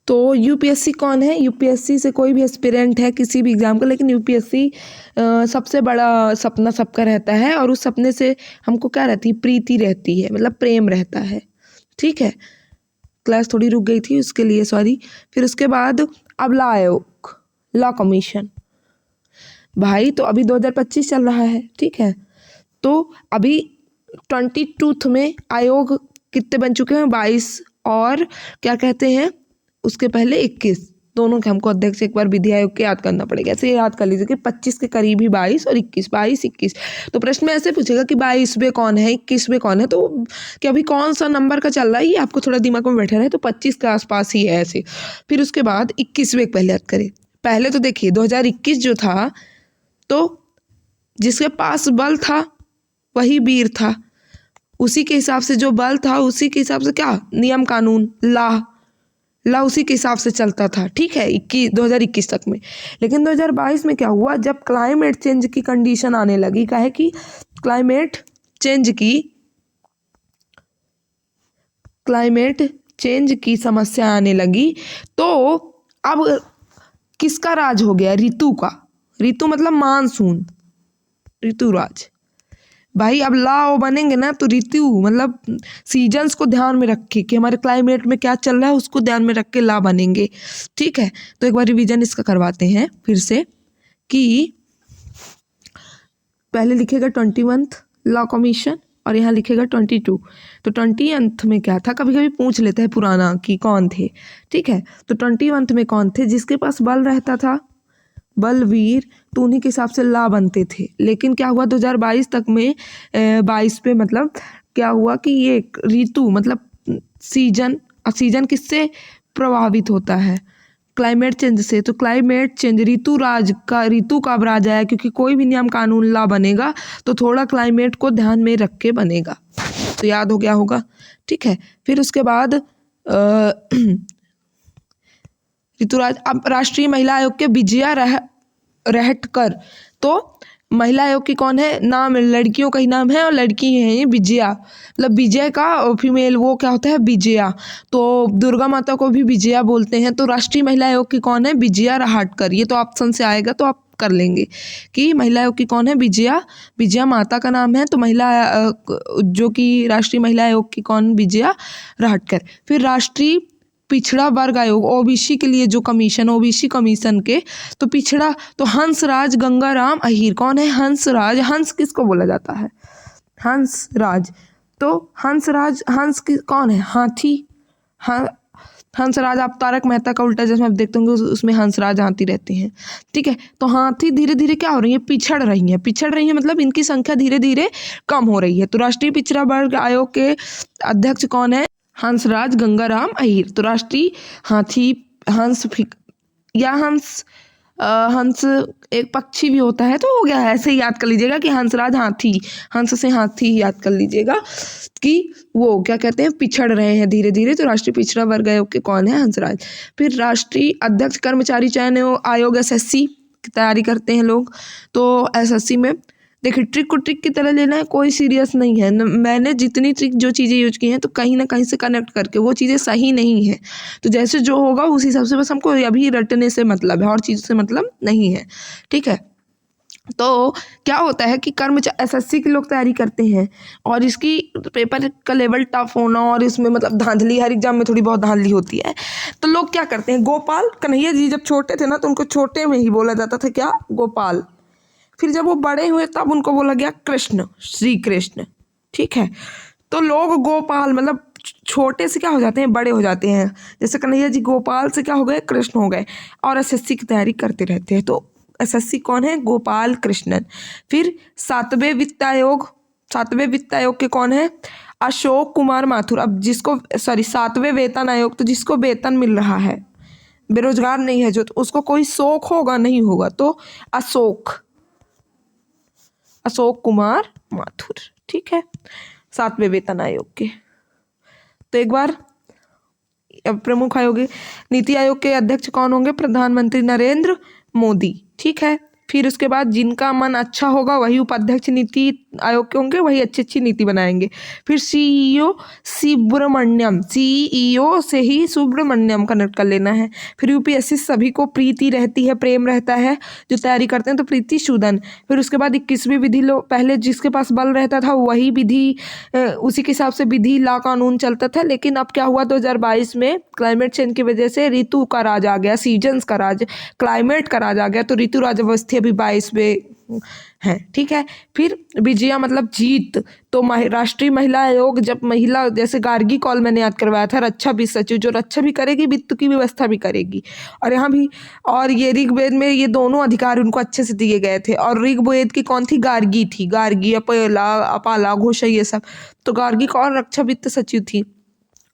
तो यूपीएससी कौन है? यूपीएससी से कोई भी एस्पिरेंट है किसी भी एग्ज़ाम का, लेकिन यूपीएससी सबसे बड़ा सपना सबका रहता है, और उस सपने से हमको क्या रहती है? प्रीति रहती है, मतलब प्रेम रहता है। ठीक है, क्लास थोड़ी रुक गई थी उसके लिए सॉरी। फिर उसके बाद अब लॉ आयोग, लॉ कमीशन। भाई तो अभी 2025 चल रहा है, ठीक है, तो अभी 22 में आयोग कितने बन चुके हैं? 22, और क्या कहते हैं उसके पहले 21, दोनों के हमको अध्यक्ष एक बार विधि आयोग के याद करना पड़ेगा। ऐसे याद कर लीजिए कि 25 के करीब ही 22 और 21, 22 21। तो प्रश्न में ऐसे पूछेगा कि 22वें कौन है, 21वें कौन है, तो कि अभी कौन सा नंबर का चल रहा है ये आपको थोड़ा दिमाग में बैठा रहे, तो 25 के आसपास ही है ऐसे। फिर उसके बाद 21वें पहले याद करें। पहले तो देखिए 2021 जो था, तो जिसके पास बल था वही वीर था, उसी के हिसाब से जो बल था उसी के हिसाब से क्या नियम कानून ला उसी के हिसाब से चलता था। ठीक है, 2021 तक में। लेकिन 2022 में क्या हुआ? जब क्लाइमेट चेंज की कंडीशन आने लगी, क्या है कि क्लाइमेट चेंज की समस्या आने लगी, तो अब किसका राज हो गया? ऋतु का। ऋतु मतलब मानसून, ऋतुराज। भाई अब लॉ बनेंगे ना, तो ऋतु मतलब सीजन्स को ध्यान में रख के कि हमारे क्लाइमेट में क्या चल रहा है उसको ध्यान में रख के लॉ बनेंगे। ठीक है, तो एक बार रिवीजन इसका करवाते हैं फिर से कि पहले लिखेगा 21th लॉ कमीशन और यहाँ लिखेगा 22। तो 20th में क्या था? कभी कभी पूछ लेते हैं पुराना कि कौन थे। ठीक है, तो 21th में कौन थे? जिसके पास बल रहता था, बलवीर, तो उन्हीं के हिसाब से लॉ बनते थे। लेकिन क्या हुआ 2022 तक में 22 पे मतलब क्या हुआ कि ये ऋतु मतलब सीजन किससे प्रभावित होता है? क्लाइमेट चेंज से। तो क्लाइमेट चेंज ऋतु का अब राज आया, क्योंकि कोई भी नियम कानून लॉ बनेगा तो थोड़ा क्लाइमेट को ध्यान में रख के बनेगा। तो याद हो गया होगा। ठीक है, फिर उसके बाद ऋतुराज। अब राष्ट्रीय महिला आयोग के विजया रहटकर, तो महिला आयोग की कौन है? नाम लड़कियों का ही नाम है और लड़की है ये विजया, मतलब विजय का फीमेल वो क्या होता है? विजया। तो दुर्गा माता को भी विजया बोलते हैं। तो राष्ट्रीय महिला आयोग की कौन है? विजया रहटकर। ये तो ऑप्शन से आएगा तो आप कर लेंगे कि महिला आयोग की कौन है? विजया माता का नाम है, तो महिला जो कि राष्ट्रीय महिला आयोग की कौन? विजया रहटकर। फिर राष्ट्रीय पिछड़ा वर्ग आयोग, ओबीसी के लिए जो कमीशन, ओबीसी कमीशन के, तो पिछड़ा, तो हंसराज गंगाराम अहीर। कौन है? हंसराज। हंस किसको बोला जाता है? हंसराज। तो हंस कौन है? हाथी। हंसराज, आप तारक मेहता का उल्टा चश्मा देखते होंगे, उसमें हंसराज हाथी रहते हैं। ठीक है, तो हाथी धीरे धीरे क्या हो रही है? पिछड़ रही है, मतलब इनकी संख्या धीरे धीरे कम हो रही है। तो राष्ट्रीय पिछड़ा वर्ग आयोग के अध्यक्ष कौन है? हंसराज गंगाराम अहीर। तो राष्ट्रीय हाथी हंस एक पक्षी भी होता है, तो हो गया है, ऐसे ही याद कर लीजिएगा कि हंसराज हाथी, हंस से हाथी याद कर लीजिएगा कि वो क्या कहते हैं? पिछड़ रहे हैं धीरे धीरे। तो राष्ट्रीय पिछड़ा वर्ग आयोग के कौन है? हंसराज। फिर राष्ट्रीय अध्यक्ष कर्मचारी चयन आयोग एसएससी की तैयारी करते हैं लोग, तो एसएससी में देखिए ट्रिक को ट्रिक की तरह लेना है, कोई सीरियस नहीं है। मैंने जितनी ट्रिक जो चीज़ें यूज की हैं तो कहीं ना कहीं से कनेक्ट करके वो चीज़ें सही नहीं है, तो जैसे जो होगा उस हिसाब से बस हमको अभी रटने से मतलब है और चीज़ से मतलब नहीं है। ठीक है, तो क्या होता है कि एसएससी के लोग तैयारी करते हैं और इसकी पेपर का लेवल टफ होना और इसमें मतलब धांधली, हर एग्जाम में थोड़ी बहुत धांधली होती है, तो लोग क्या करते हैं? गोपाल कन्हैया जी जब छोटे थे ना तो उनको छोटे में ही बोला जाता था क्या? गोपाल। फिर जब वो बड़े हुए तब उनको बोला गया कृष्ण, श्री कृष्ण। ठीक है, तो लोग गोपाल मतलब छोटे से क्या हो जाते हैं? बड़े हो जाते हैं। जैसे कन्हैया जी गोपाल से क्या हो गए? कृष्ण हो गए, और एसएससी की तैयारी करते रहते हैं। तो एसएससी कौन है? गोपाल कृष्णन। फिर सातवें वित्त आयोग के कौन है? अशोक कुमार माथुर। अब सातवें वेतन आयोग, तो जिसको वेतन मिल रहा है, बेरोजगार नहीं है जो, तो उसको कोई शौक होगा नहीं होगा, तो अशोक कुमार माथुर। ठीक है, सातवें वेतन आयोग के। तो एक बार प्रमुख आयोग, नीति आयोग के अध्यक्ष कौन होंगे? प्रधानमंत्री नरेंद्र मोदी। ठीक है, फिर उसके बाद जिनका मन अच्छा होगा वही उपाध्यक्ष नीति आयोग के होंगे, वही अच्छी अच्छी नीति बनाएंगे। फिर सीईओ सुब्रमण्यम, सीईओ से ही सुब्रमण्यम कनेक्ट कर लेना है। फिर यूपीएससी सभी को प्रीति रहती है, प्रेम रहता है जो तैयारी करते हैं, तो प्रीति सूदन। फिर उसके बाद 21वीं विधि लो, पहले जिसके पास बल रहता था वही विधि, उसी के हिसाब से विधि ला कानून चलता था। लेकिन अब क्या हुआ 2022 में क्लाइमेट चेंज की वजह से ऋतु का राज आ गया, सीजन्स का राज, क्लाइमेट का राज आ गया, तो ऋतु राज अवस्थी अभी 22 में है। ठीक है। फिर विजया मतलब जीत, तो राष्ट्रीय महिला आयोग जब महिला, जैसे गार्गी कॉल मैंने याद करवाया था, रक्षा भी सचिव, जो रक्षा भी करेगी वित्त की व्यवस्था भी करेगी। और यहाँ भी, और ये ऋग्वेद में ये दोनों अधिकार उनको अच्छे से दिए गए थे। और ऋग्वेद की कौन थी? गार्गी थी, गार्गी, अपाला, अपाला, घोषा, ये सब। तो गार्गी कौन? रक्षा वित्त सचिव थी।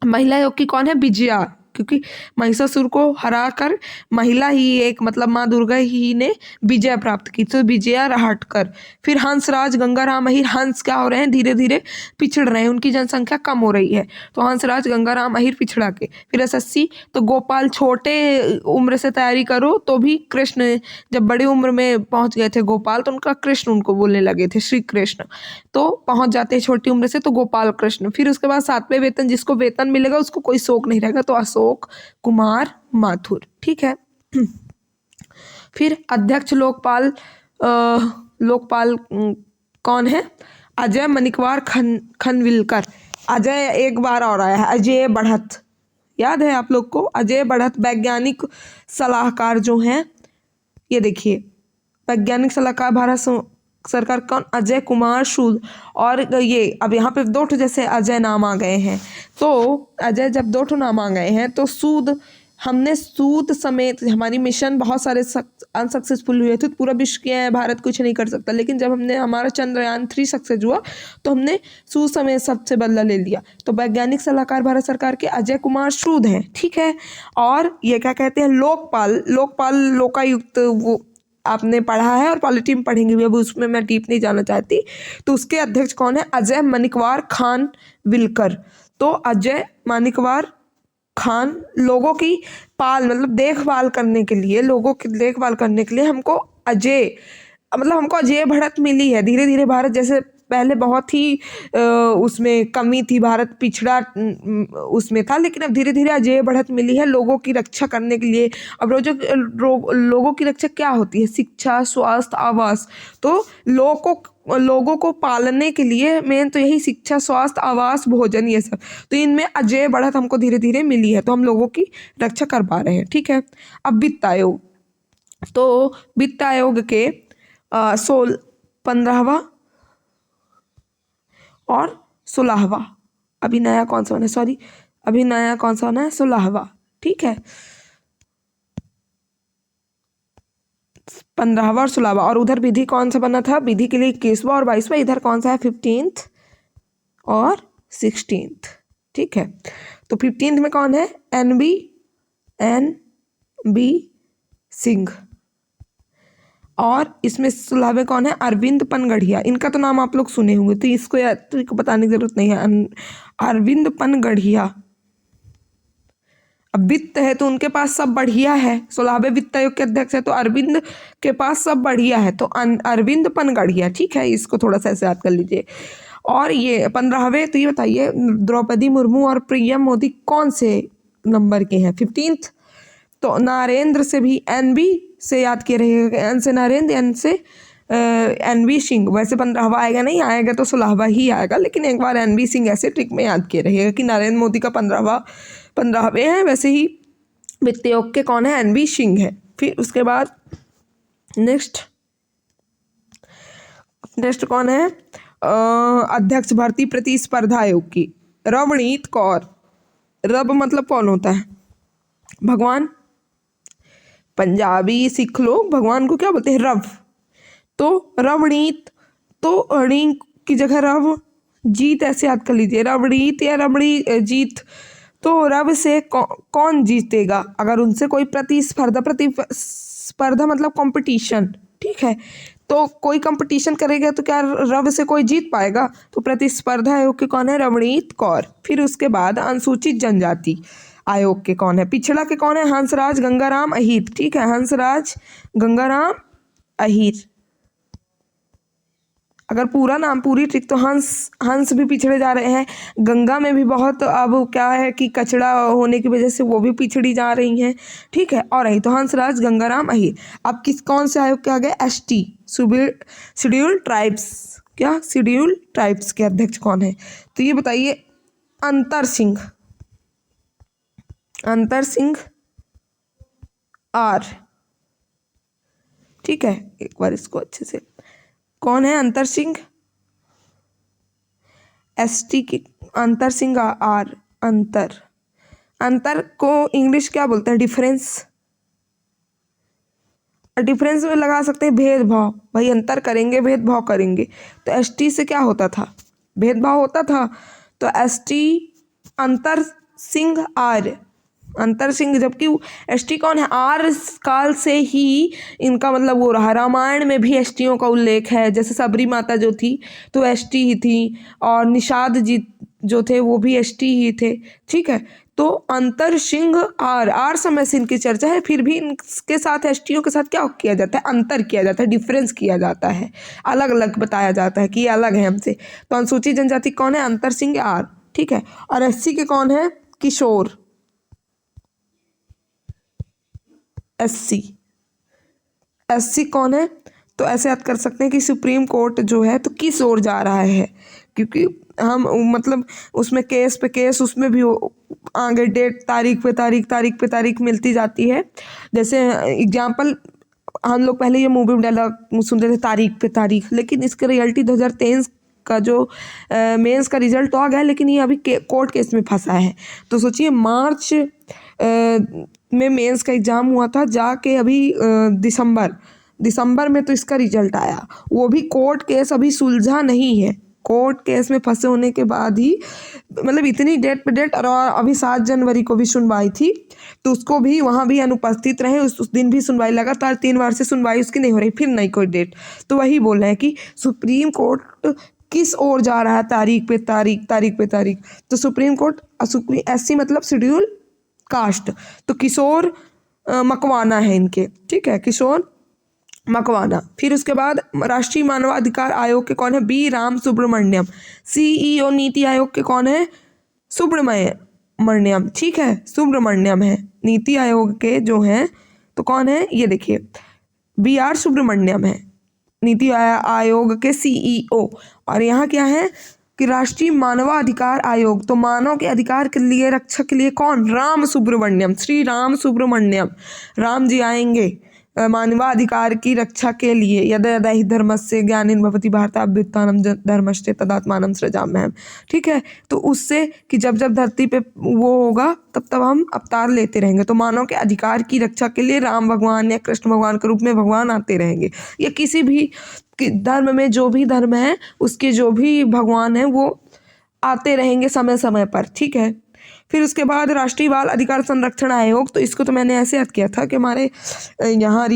महिला आयोग की कौन है? विजया, क्योंकि महिषासुर को हराकर महिला ही एक, मतलब माँ दुर्गा ही ने विजय प्राप्त की, तो विजया राहटकर। फिर हंसराज गंगाराम अहिर, हंस क्या हो रहे हैं? धीरे धीरे पिछड़ रहे हैं, उनकी जनसंख्या कम हो रही है, तो हंसराज गंगाराम अहिर पिछड़ा के। फिर एसएससी, तो गोपाल, छोटे उम्र से तैयारी करो तो भी कृष्ण, जब बड़ी उम्र में पहुंच गए थे गोपाल, तो उनका कृष्ण उनको बोलने लगे थे, श्री कृष्ण, तो पहुंच जाते हैं छोटी उम्र से, तो गोपाल कृष्ण। फिर उसके बाद 7वें वेतन, जिसको वेतन मिलेगा उसको कोई शोक नहीं रहेगा, तो अशोक कुमार माथुर। ठीक है। फिर अध्यक्ष लोकपाल, लोकपाल कौन है? अजय मणिकवार खनविलकर। अजय एक बार और आया है, अजय बढ़त, याद है आप लोग को? अजय बढ़त वैज्ञानिक सलाहकार जो हैं, ये देखिए वैज्ञानिक सलाहकार भारत सरकार कौन? अजय कुमार सूद। और ये अब यहाँ पे 2 जैसे अजय नाम आ गए हैं, तो अजय जब 2 नाम आ गए हैं, तो सूद, हमने सूद समेत हमारी मिशन बहुत सारे अनसक्सेसफुल हुए थे, तो पूरा विश्व किया है, भारत कुछ नहीं कर सकता। लेकिन जब हमने हमारा चंद्रयान 3 सक्सेस हुआ, तो हमने सूद समेत सबसे बदला ले लिया। तो वैज्ञानिक सलाहकार भारत सरकार के अजय कुमार सूद हैं। ठीक है। और ये क्या कहते हैं? लोकपाल, लोकपाल लोकायुक्त, वो आपने पढ़ा है और पॉलिटी में पढ़ेंगे भी, अब उसमें मैं डीप नहीं जाना चाहती। तो उसके अध्यक्ष कौन है? अजय मणिकवार खानविलकर। तो अजय मणिकवार खान, लोगों की पाल, मतलब देखभाल करने के लिए, लोगों की देखभाल करने के लिए हमको अजय, मतलब हमको अजय बढ़त मिली है। धीरे धीरे भारत, जैसे पहले बहुत ही उसमें कमी थी, भारत पिछड़ा उसमें था, लेकिन अब धीरे धीरे अजय बढ़त मिली है लोगों की रक्षा करने के लिए। अब लोगों की रक्षा क्या होती है? शिक्षा, स्वास्थ्य, आवास। तो लोगों को पालने के लिए मेन तो यही शिक्षा, स्वास्थ्य, आवास, भोजन, ये सब। तो इनमें अजय बढ़त हमको धीरे धीरे मिली है, तो हम लोगों की रक्षा कर पा रहे हैं। ठीक है। अब वित्त आयोग, तो वित्त आयोग के 15वां और 16वां, अभी नया कौन सा होना है? सॉरी, अभी नया कौन सा होना है? 16वां। ठीक है। 15वां और 16वां। और उधर विधि कौन सा बना था? विधि के लिए 21वां और 22वां। इधर कौन सा है? 15th और 16th। ठीक है। तो 15th में कौन है? N B Singh. और इसमें 16वें कौन है? अरविंद पनगढ़िया। इनका तो नाम आप लोग सुने होंगे, तो इसको बताने की जरूरत नहीं है। अरविंद पनगढ़िया। अब वित्त है तो उनके पास सब बढ़िया है, 16वें वित्त आयोग के अध्यक्ष है, तो अरविंद के पास सब बढ़िया है, तो अरविंद पनगढ़िया। ठीक है, इसको थोड़ा सा ऐसे याद कर लीजिए। और ये 15वें, तो ये बताइए द्रौपदी मुर्मू और पीएम मोदी कौन से नंबर के हैं? 15th। तो नरेंद्र से भी NB से याद किए रहिएगा, एन से नरेंद्र, एन से NB सिंह। वैसे 15वां आएगा नहीं, आएगा तो 16वां ही आएगा, लेकिन एक बार NB सिंह ऐसे ट्रिक में याद किए रहिएगा कि नरेंद्र मोदी का 15वें है, वैसे ही वित्त आयोग के कौन है? NB सिंह है। फिर उसके बाद नेक्स्ट कौन है? अध्यक्ष भर्ती प्रतिस्पर्धा आयोग की रवनीत कौर। रब मतलब कौन होता है? भगवान। पंजाबी सिख लोग भगवान को क्या बोलते हैं? रव। तो रवनीत, तो ऋण की जगह रव, जीत ऐसे याद कर लीजिए, रवनीत या रवणी जीत। तो रव से कौन जीतेगा? अगर उनसे कोई प्रतिस्पर्धा मतलब कंपटीशन। ठीक है। तो कोई कंपटीशन करेगा तो क्या रव से कोई जीत पाएगा? तो प्रतिस्पर्धा आयोग के कौन है? रवनीत कौर। फिर उसके बाद अनुसूचित जनजाति आयोग के कौन है? पिछड़ा के कौन है? हंसराज गंगाराम अहिर। ठीक है, हंसराज गंगाराम अहीर। अगर पूरा नाम पूरी ट्रिक तो हंस भी पिछड़े जा रहे हैं। गंगा में भी बहुत अब क्या है कि कचड़ा होने की वजह से वो भी पिछड़ी जा रही हैं। ठीक है, और रही तो हंसराज गंगाराम अहीर। अब कौन से आयोग के आ गए? ST, scheduled tribes. क्या? शेड्यूल्ड ट्राइब्स के अध्यक्ष कौन है? तो ये बताइए, अंतर सिंह आर। ठीक है, एक बार इसको अच्छे से, कौन है अंतर सिंह? एसटी की अंतर सिंह आर। अंतर को इंग्लिश क्या बोलते हैं? डिफरेंस। डिफरेंस में लगा सकते हैं भेदभाव। भाई अंतर करेंगे, भेदभाव करेंगे। तो एसटी से क्या होता था? भेदभाव होता था। तो एसटी अंतर सिंह आर्य, अंतर सिंह। जबकि एसटी कौन है? आर्य काल से ही इनका मतलब वो रहा। रामायण में भी एसटियों का उल्लेख है। जैसे सबरी माता जो थी तो एसटी ही थी, और निषाद जी जो थे वो भी एसटी ही थे। ठीक है, तो अंतर सिंह आर समय से इनकी चर्चा है। फिर भी इनके साथ एसटियों के साथ क्या किया जाता है? अंतर किया जाता है, डिफरेंस किया जाता है, अलग अलग बताया जाता है कि ये अलग है हमसे। तो अनुसूचित जनजाति कौन है? अंतर सिंह आर। ठीक है, और एससी के कौन है? किशोर। एससी कौन है? तो ऐसे याद कर सकते हैं कि सुप्रीम कोर्ट जो है तो किस ओर जा रहा है, क्योंकि हम मतलब उसमें केस पे केस, उसमें भी आगे डेट, तारीख मिलती जाती है। जैसे एग्जाम्पल, हम लोग पहले ये मूवी में डायलॉग सुनते थे तारीख पे तारीख, लेकिन इसका रियलिटी 2023 का जो मेंस का रिजल्ट तो आ गया, लेकिन ये अभी कोर्ट केस में फंसा है। तो सोचिए, मार्च में मेंस का एग्ज़ाम हुआ था, जाके अभी दिसंबर में तो इसका रिजल्ट आया। वो भी कोर्ट केस अभी सुलझा नहीं है। कोर्ट केस में फंसे होने के बाद ही, मतलब इतनी डेट पे डेट, और अभी 7 जनवरी को भी सुनवाई थी, तो उसको भी वहाँ भी अनुपस्थित रहे। उस दिन भी सुनवाई, लगातार 3 बार से सुनवाई उसकी नहीं हो रही, फिर नई कोई डेट। तो वही बोल रहे हैं कि सुप्रीम कोर्ट किस ओर जा रहा है, तारीख पे तारीख। तो सुप्रीम कोर्ट एससी मतलब शेड्यूल कास्ट, तो किशोर मकवाना है इनके। ठीक है, किशोर मकवाना। फिर उसके बाद राष्ट्रीय मानवाधिकार आयोग के कौन है? बी राम सुब्रमण्यम। सीईओ नीति आयोग के कौन है? सुब्रमण्यम। ठीक है, सुब्रमण्यम है नीति आयोग के जो हैं। तो कौन है? ये देखिए, बी आर सुब्रमण्यम है नीति आयोग के सीईओ। और यहाँ क्या है कि राष्ट्रीय मानवाधिकार आयोग, तो मानव के अधिकार के लिए, रक्षा के लिए कौन? राम सुब्रमण्यम, श्री राम सुब्रमण्यम। राम जी आएंगे मानवाधिकार की रक्षा के लिए। यदा यदा हि धर्मस्य ग्लानिर्भवति भवति भारत अभ्युत्थानम धर्मस्य तदात्मानं सृजाम्यहम्। ठीक है, तो उससे कि जब जब धरती पे वो होगा तब तब हम अवतार लेते रहेंगे। तो मानव के अधिकार की रक्षा के लिए राम भगवान या कृष्ण भगवान के रूप में भगवान आते रहेंगे, या किसी भी धर्म में जो भी धर्म है उसके जो भी भगवान हैं वो आते रहेंगे समय समय पर। ठीक है, फिर उसके बाद राष्ट्रीय बाल अधिकार संरक्षण आयोग, तो इसको तो मैंने ऐसे याद किया था कि हमारे यहाँ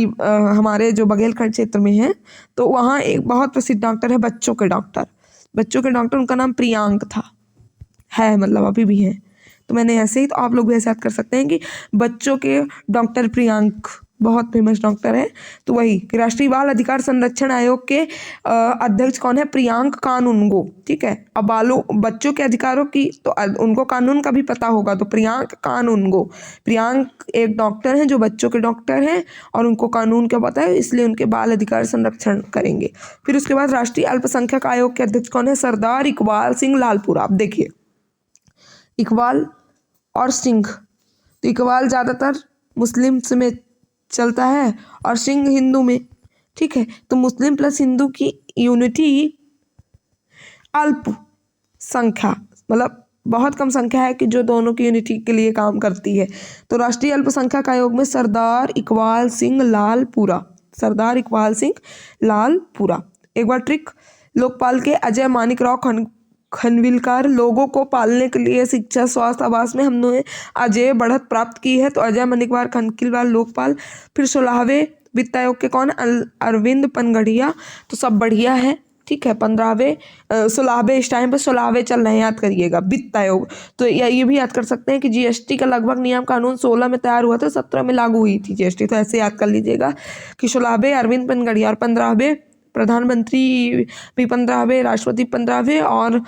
हमारे जो बघेलखंड क्षेत्र में है, तो वहाँ एक बहुत प्रसिद्ध डॉक्टर है, बच्चों के डॉक्टर, उनका नाम प्रियांक था, है मतलब अभी भी है। तो मैंने ऐसे ही, तो आप लोग भी ऐसे याद कर सकते हैं कि बच्चों के डॉक्टर प्रियांक बहुत फेमस डॉक्टर है। तो वही राष्ट्रीय बाल अधिकार संरक्षण आयोग के अध्यक्ष कौन है? प्रियांक कानूनगो। ठीक है, अब बच्चों के अधिकारों की तो उनको कानून का भी पता होगा, तो प्रियांक कानूनगो। प्रियांक एक डॉक्टर हैं जो बच्चों के डॉक्टर हैं, और उनको कानून का पता है, इसलिए उनके बाल अधिकार संरक्षण करेंगे। फिर उसके बाद राष्ट्रीय अल्पसंख्यक आयोग के अध्यक्ष कौन है? सरदार इकबाल सिंह लालपुरा। अब देखिए, इकबाल और सिंह, तो इकबाल ज़्यादातर मुस्लिम में चलता है और सिंह हिंदू में। ठीक है, तो मुस्लिम प्लस हिंदू की यूनिटी अल्प संख्या, मतलब बहुत कम संख्या है कि जो दोनों की यूनिटी के लिए काम करती है। तो राष्ट्रीय अल्पसंख्यक आयोग में सरदार इकबाल सिंह लालपुरा। एक बार ट्रिक, लोकपाल के अजय मानिकराव खनविलकर, लोगों को पालने के लिए शिक्षा, स्वास्थ्य, आवास में हमने अजय बढ़त प्राप्त की है। तो अजय मानिकवार खनकिलवार लोकपाल। फिर 16वें वित्त आयोग के कौन? अरविंद पनगढ़िया। तो सब बढ़िया है। ठीक है। 16वें इस टाइम पे 16वें चल रहे हैं, याद करिएगा। वित्त आयोग, तो ये भी याद कर सकते हैं कि जीएसटी का लगभग नियम कानून 16 में तैयार हुआ था, 17 में लागू हुई थी जीएसटी। तो ऐसे याद कर लीजिएगा कि 16वें अरविंद पनगड़िया और 15वें प्रधानमंत्री भी 15वें, राष्ट्रपति 15वें और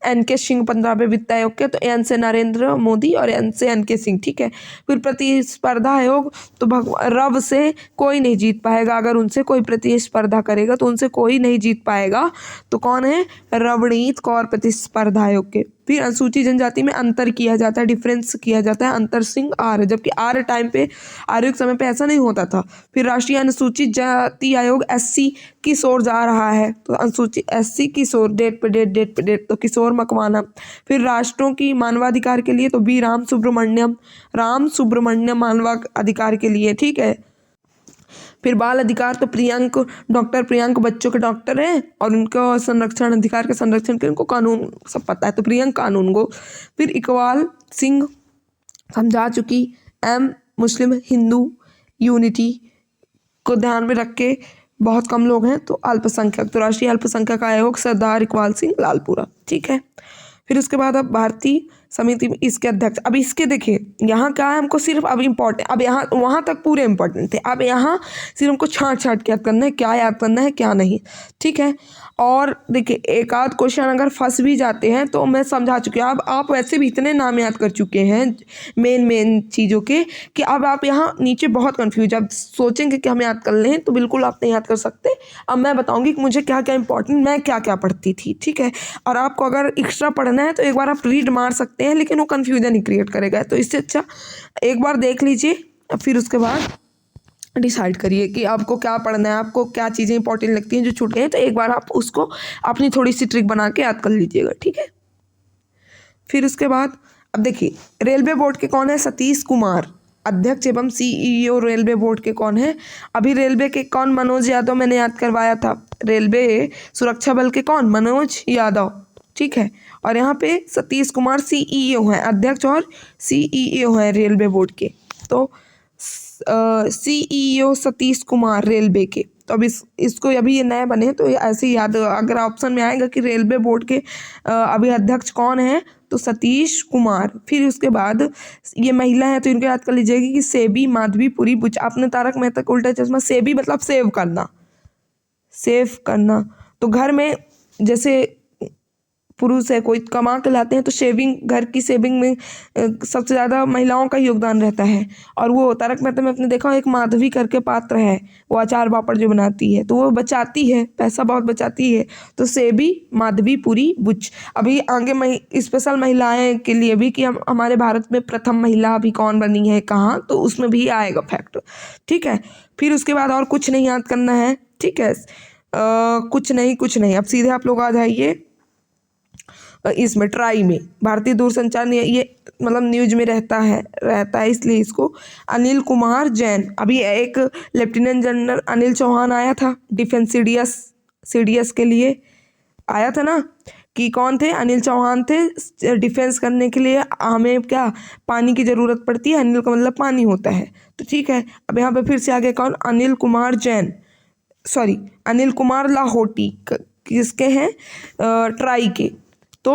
एन.के. सिंह 15वें वित्त आयोग के। तो एन से नरेंद्र मोदी और एन से एन.के. सिंह, ठीक है। फिर प्रतिस्पर्धा आयोग, तो रव से कोई नहीं जीत पाएगा, अगर उनसे कोई प्रतिस्पर्धा करेगा तो उनसे कोई नहीं जीत पाएगा। तो कौन है? रवनीत कौर प्रतिस्पर्धा आयोग के। फिर अनुसूचित जनजाति में अंतर किया जाता है, डिफरेंस किया जाता है, अंतर सिंह आर्य, जबकि आर्य टाइम पे, आर्य के समय पे ऐसा नहीं होता था। फिर राष्ट्रीय अनुसूचित जाति आयोग एससी की ओर जा रहा है, तो अनुसूचित एससी की ओर, डेट पे डेट, तो किशोर मकवाना। फिर राष्ट्रों की मानवाधिकार के लिए तो बी राम सुब्रमण्यम मानवाधिकार के लिए, ठीक है। फिर बाल अधिकार, तो डॉक्टर प्रियंक बच्चों के डॉक्टर हैं और उनको संरक्षण, अधिकार के संरक्षण के उनको कानून सब पता है, तो प्रियंक कानून को। फिर इकबाल सिंह समझा चुकी, मुस्लिम हिंदू यूनिटी को ध्यान में रख के बहुत कम लोग हैं, तो अल्पसंख्यक, तो राष्ट्रीय अल्पसंख्यक आयोग सरदार इकबाल सिंह लालपुरा, ठीक है। फिर उसके बाद अब भारतीय समिति में इसके अध्यक्ष। अब इसके देखिए यहाँ क्या है, हमको सिर्फ अब इम्पोर्टेंट, अब यहाँ वहाँ तक पूरे इम्पोर्टेंट थे, अब यहाँ सिर्फ हमको छांट के याद करना है, क्या याद करना है क्या नहीं, ठीक है। और देखिए एक आध क्वेश्चन अगर फंस भी जाते हैं तो मैं समझा चुकी हूँ। अब आप वैसे भी इतने नाम याद कर चुके हैं मेन चीज़ों के कि अब आप यहाँ नीचे बहुत कन्फ्यूज, आप सोचेंगे कि हम याद कर लें तो बिल्कुल आप नहीं याद कर सकते। अब मैं बताऊँगी कि मुझे क्या क्या इंपॉर्टेंट, मैं क्या क्या पढ़ती थी, ठीक है। और आपको अगर एक्स्ट्रा पढ़ना है तो एक बार आप रीड मार सकते हैं, लेकिन वो कन्फ्यूजन ही क्रिएट करेगा, तो इससे अच्छा एक बार देख लीजिए, फिर उसके बाद डिसाइड करिए कि आपको क्या पढ़ना है, आपको क्या चीज़ें इंपॉर्टेंट लगती हैं जो छूट गई हैं, तो एक बार आप उसको अपनी थोड़ी सी ट्रिक बना के याद कर लीजिएगा, ठीक है। फिर उसके बाद अब देखिए रेलवे बोर्ड के कौन है? सतीश कुमार, अध्यक्ष एवं सीईओ रेलवे बोर्ड के कौन है? अभी रेलवे के कौन? मनोज यादव, मैंने याद करवाया था। रेलवे सुरक्षा बल के कौन? मनोज यादव, ठीक है। और यहाँ पे सतीश कुमार सीईओ हैं, अध्यक्ष और सीईओ हैं रेलवे बोर्ड के। तो सीईओ सतीश कुमार रेलवे के। तो अब इसको अभी ये नए बने हैं तो ऐसे ही याद, अगर ऑप्शन में आएगा कि रेलवे बोर्ड के अभी अध्यक्ष कौन है तो सतीश कुमार। फिर उसके बाद ये महिला है तो इनको याद कर लीजिएगा कि सेबी माधवीपुरी बुच। आपने तारक मेहता का उल्टा चश्मा, सेबी मतलब सेव करना। तो घर में जैसे पुरुष है कोई कमा के लाते हैं तो घर की सेविंग में सबसे ज़्यादा महिलाओं का योगदान रहता है। और वो तारक मेहता में आपने देखा एक माधवी करके पात्र है, वो अचार पापड़ जो बनाती है तो वो बचाती है, पैसा बहुत बचाती है। तो सेबी माधवीपुरी बुच। अभी आगे स्पेशल महिलाएं के लिए भी कि हमारे भारत में प्रथम महिला अभी कौन बनी है कहाँ, तो उसमें भी आएगा फैक्ट, ठीक है। फिर उसके बाद और कुछ नहीं याद करना है, ठीक है। कुछ नहीं, अब सीधे आप लोग आ जाइए इसमें ट्राई में। भारतीय दूरसंचार ये मतलब न्यूज में रहता है इसलिए इसको। अनिल कुमार जैन, अभी एक लेफ्टिनेंट जनरल अनिल चौहान आया था डिफेंस सीडीएस के लिए आया था ना, कि कौन थे? अनिल चौहान थे। डिफेंस करने के लिए हमें क्या पानी की ज़रूरत पड़ती है, अनिल का मतलब पानी होता है, तो ठीक है। अब यहाँ पे फिर से आगे कौन? अनिल कुमार लाहोटी, किसके हैं? ट्राई के। तो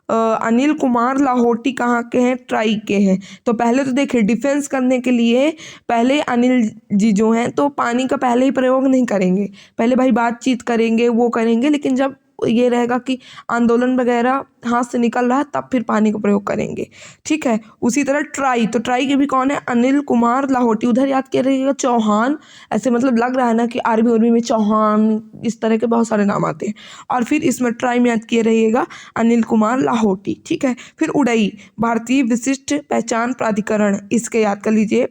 अनिल कुमार लाहोटी कहाँ के हैं? ट्राई के हैं। तो पहले तो देखिए डिफेंस करने के लिए पहले अनिल जी जो हैं तो पानी का पहले ही प्रयोग नहीं करेंगे, पहले भाई बातचीत करेंगे, वो करेंगे, लेकिन जब ये रहेगा कि आंदोलन वगैरह हाथ से निकल रहा है तब फिर पानी का प्रयोग करेंगे, ठीक है। उसी तरह ट्राई, तो ट्राई के भी कौन है? अनिल कुमार लाहोटी। उधर याद कर रहिएगा चौहान, ऐसे मतलब लग रहा है ना कि आर्मी में चौहान, इस तरह के बहुत सारे नाम आते हैं। और फिर इसमें ट्राई में याद किए रहिएगा अनिल कुमार लाहोटी, ठीक है। फिर उड़ई, भारतीय विशिष्ट पहचान प्राधिकरण, इसके याद कर लीजिए,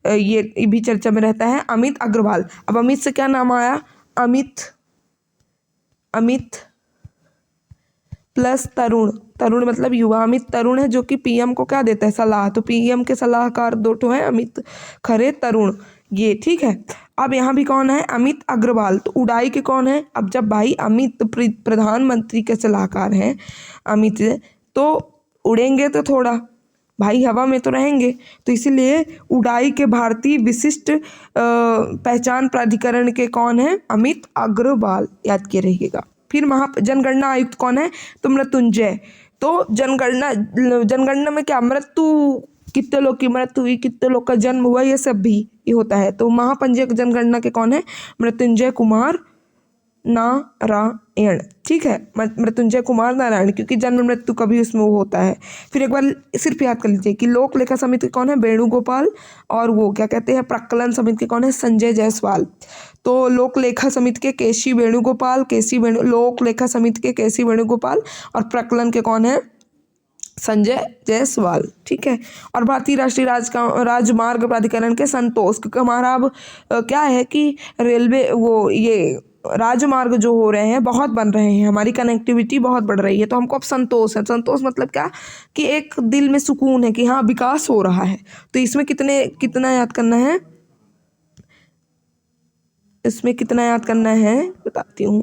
ये भी चर्चा में रहता है। अमित अग्रवाल, अब अमित से क्या नाम आया? अमित प्लस तरुण मतलब युवा। अमित तरुण है जो कि पीएम को क्या देता है? सलाह। तो पीएम के सलाहकार दो ठो हैं, अमित खरे तरुण, ये ठीक है। अब यहाँ भी कौन है? अमित अग्रवाल। तो उड़ाई के कौन है? अब जब भाई अमित प्रधानमंत्री के सलाहकार हैं अमित, तो उड़ेंगे तो थोड़ा भाई हवा में तो रहेंगे, तो इसीलिए उड़ाई के भारतीय विशिष्ट पहचान प्राधिकरण के कौन है? अमित अग्रवाल, याद किए रहिएगा। फिर जनगणना आयुक्त कौन है, तो मृत्युंजय। तो जनगणना में क्या मृत्यु, कितने लोग की मृत्यु हुई, कितने लोग का जन्म हुआ, ये सब भी ये होता है। तो महापंजीयक जनगणना के कौन है, मृत्युंजय कुमार नारायण। ठीक है, मृत्युंजय कुमार नारायण, क्योंकि जन्म मृत्यु का भी उसमें वो होता है। फिर एक बार सिर्फ याद कर लीजिए कि लोक लेखा समिति कौन है, वेणुगोपाल, और वो क्या कहते हैं प्रकलन समिति के कौन है, संजय जायसवाल। तो लोक लेखा समिति के केसी वेणुगोपाल, लोक लेखा समिति के केसी वेणुगोपाल, और प्रकलन के कौन है, संजय जायसवाल। ठीक है, और भारतीय राष्ट्रीय राजमार्ग प्राधिकरण के संतोष, क्योंकि हमारा अब क्या है कि रेलवे वो ये राजमार्ग जो हो रहे हैं बहुत बन रहे हैं, हमारी कनेक्टिविटी बहुत बढ़ रही है, तो हमको अब संतोष है। संतोष मतलब क्या कि एक दिल में सुकून है कि हाँ विकास हो रहा है। तो इसमें कितना याद करना है, इसमें कितना याद करना है बताती हूँ।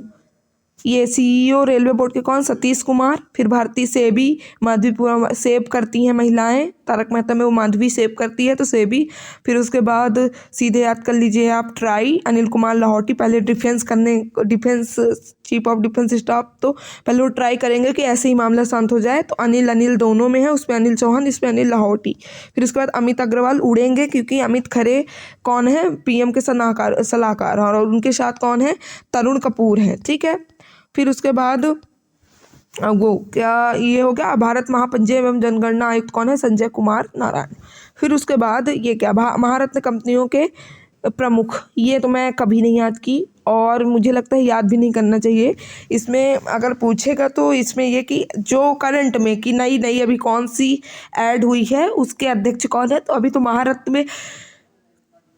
ये सीईओ रेलवे बोर्ड के कौन, सतीश कुमार। फिर भारतीय सेबी, माधवीपुरा सेब करती हैं महिलाएं, तारक मेहता में वो माधवी सेब करती है तो सेबी। फिर उसके बाद सीधे याद कर लीजिए आप ट्राई, अनिल कुमार लाहौटी, पहले defence chief of defence staff, तो पहले वो ट्राई करेंगे कि ऐसे ही मामला शांत हो जाए। तो अनिल दोनों में है, उसमें अनिल चौहान, इसमें अनिल लाहौटी। फिर उसके बाद अमित अग्रवाल उड़ेंगे, क्योंकि अमित खरे कौन है, पीएम के सलाहकार, और उनके साथ कौन है, तरुण कपूर है। ठीक है, फिर उसके बाद वो क्या ये हो गया, भारत महापंजीयक एवं जनगणना आयुक्त कौन है, संजय कुमार नारायण। फिर उसके बाद ये क्या, महारत्न कंपनियों के प्रमुख, ये तो मैं कभी नहीं याद की और मुझे लगता है याद भी नहीं करना चाहिए। इसमें अगर पूछेगा तो इसमें ये कि जो करंट में कि नई अभी कौन सी ऐड हुई है उसके अध्यक्ष कौन है, तो अभी तो महारत्न में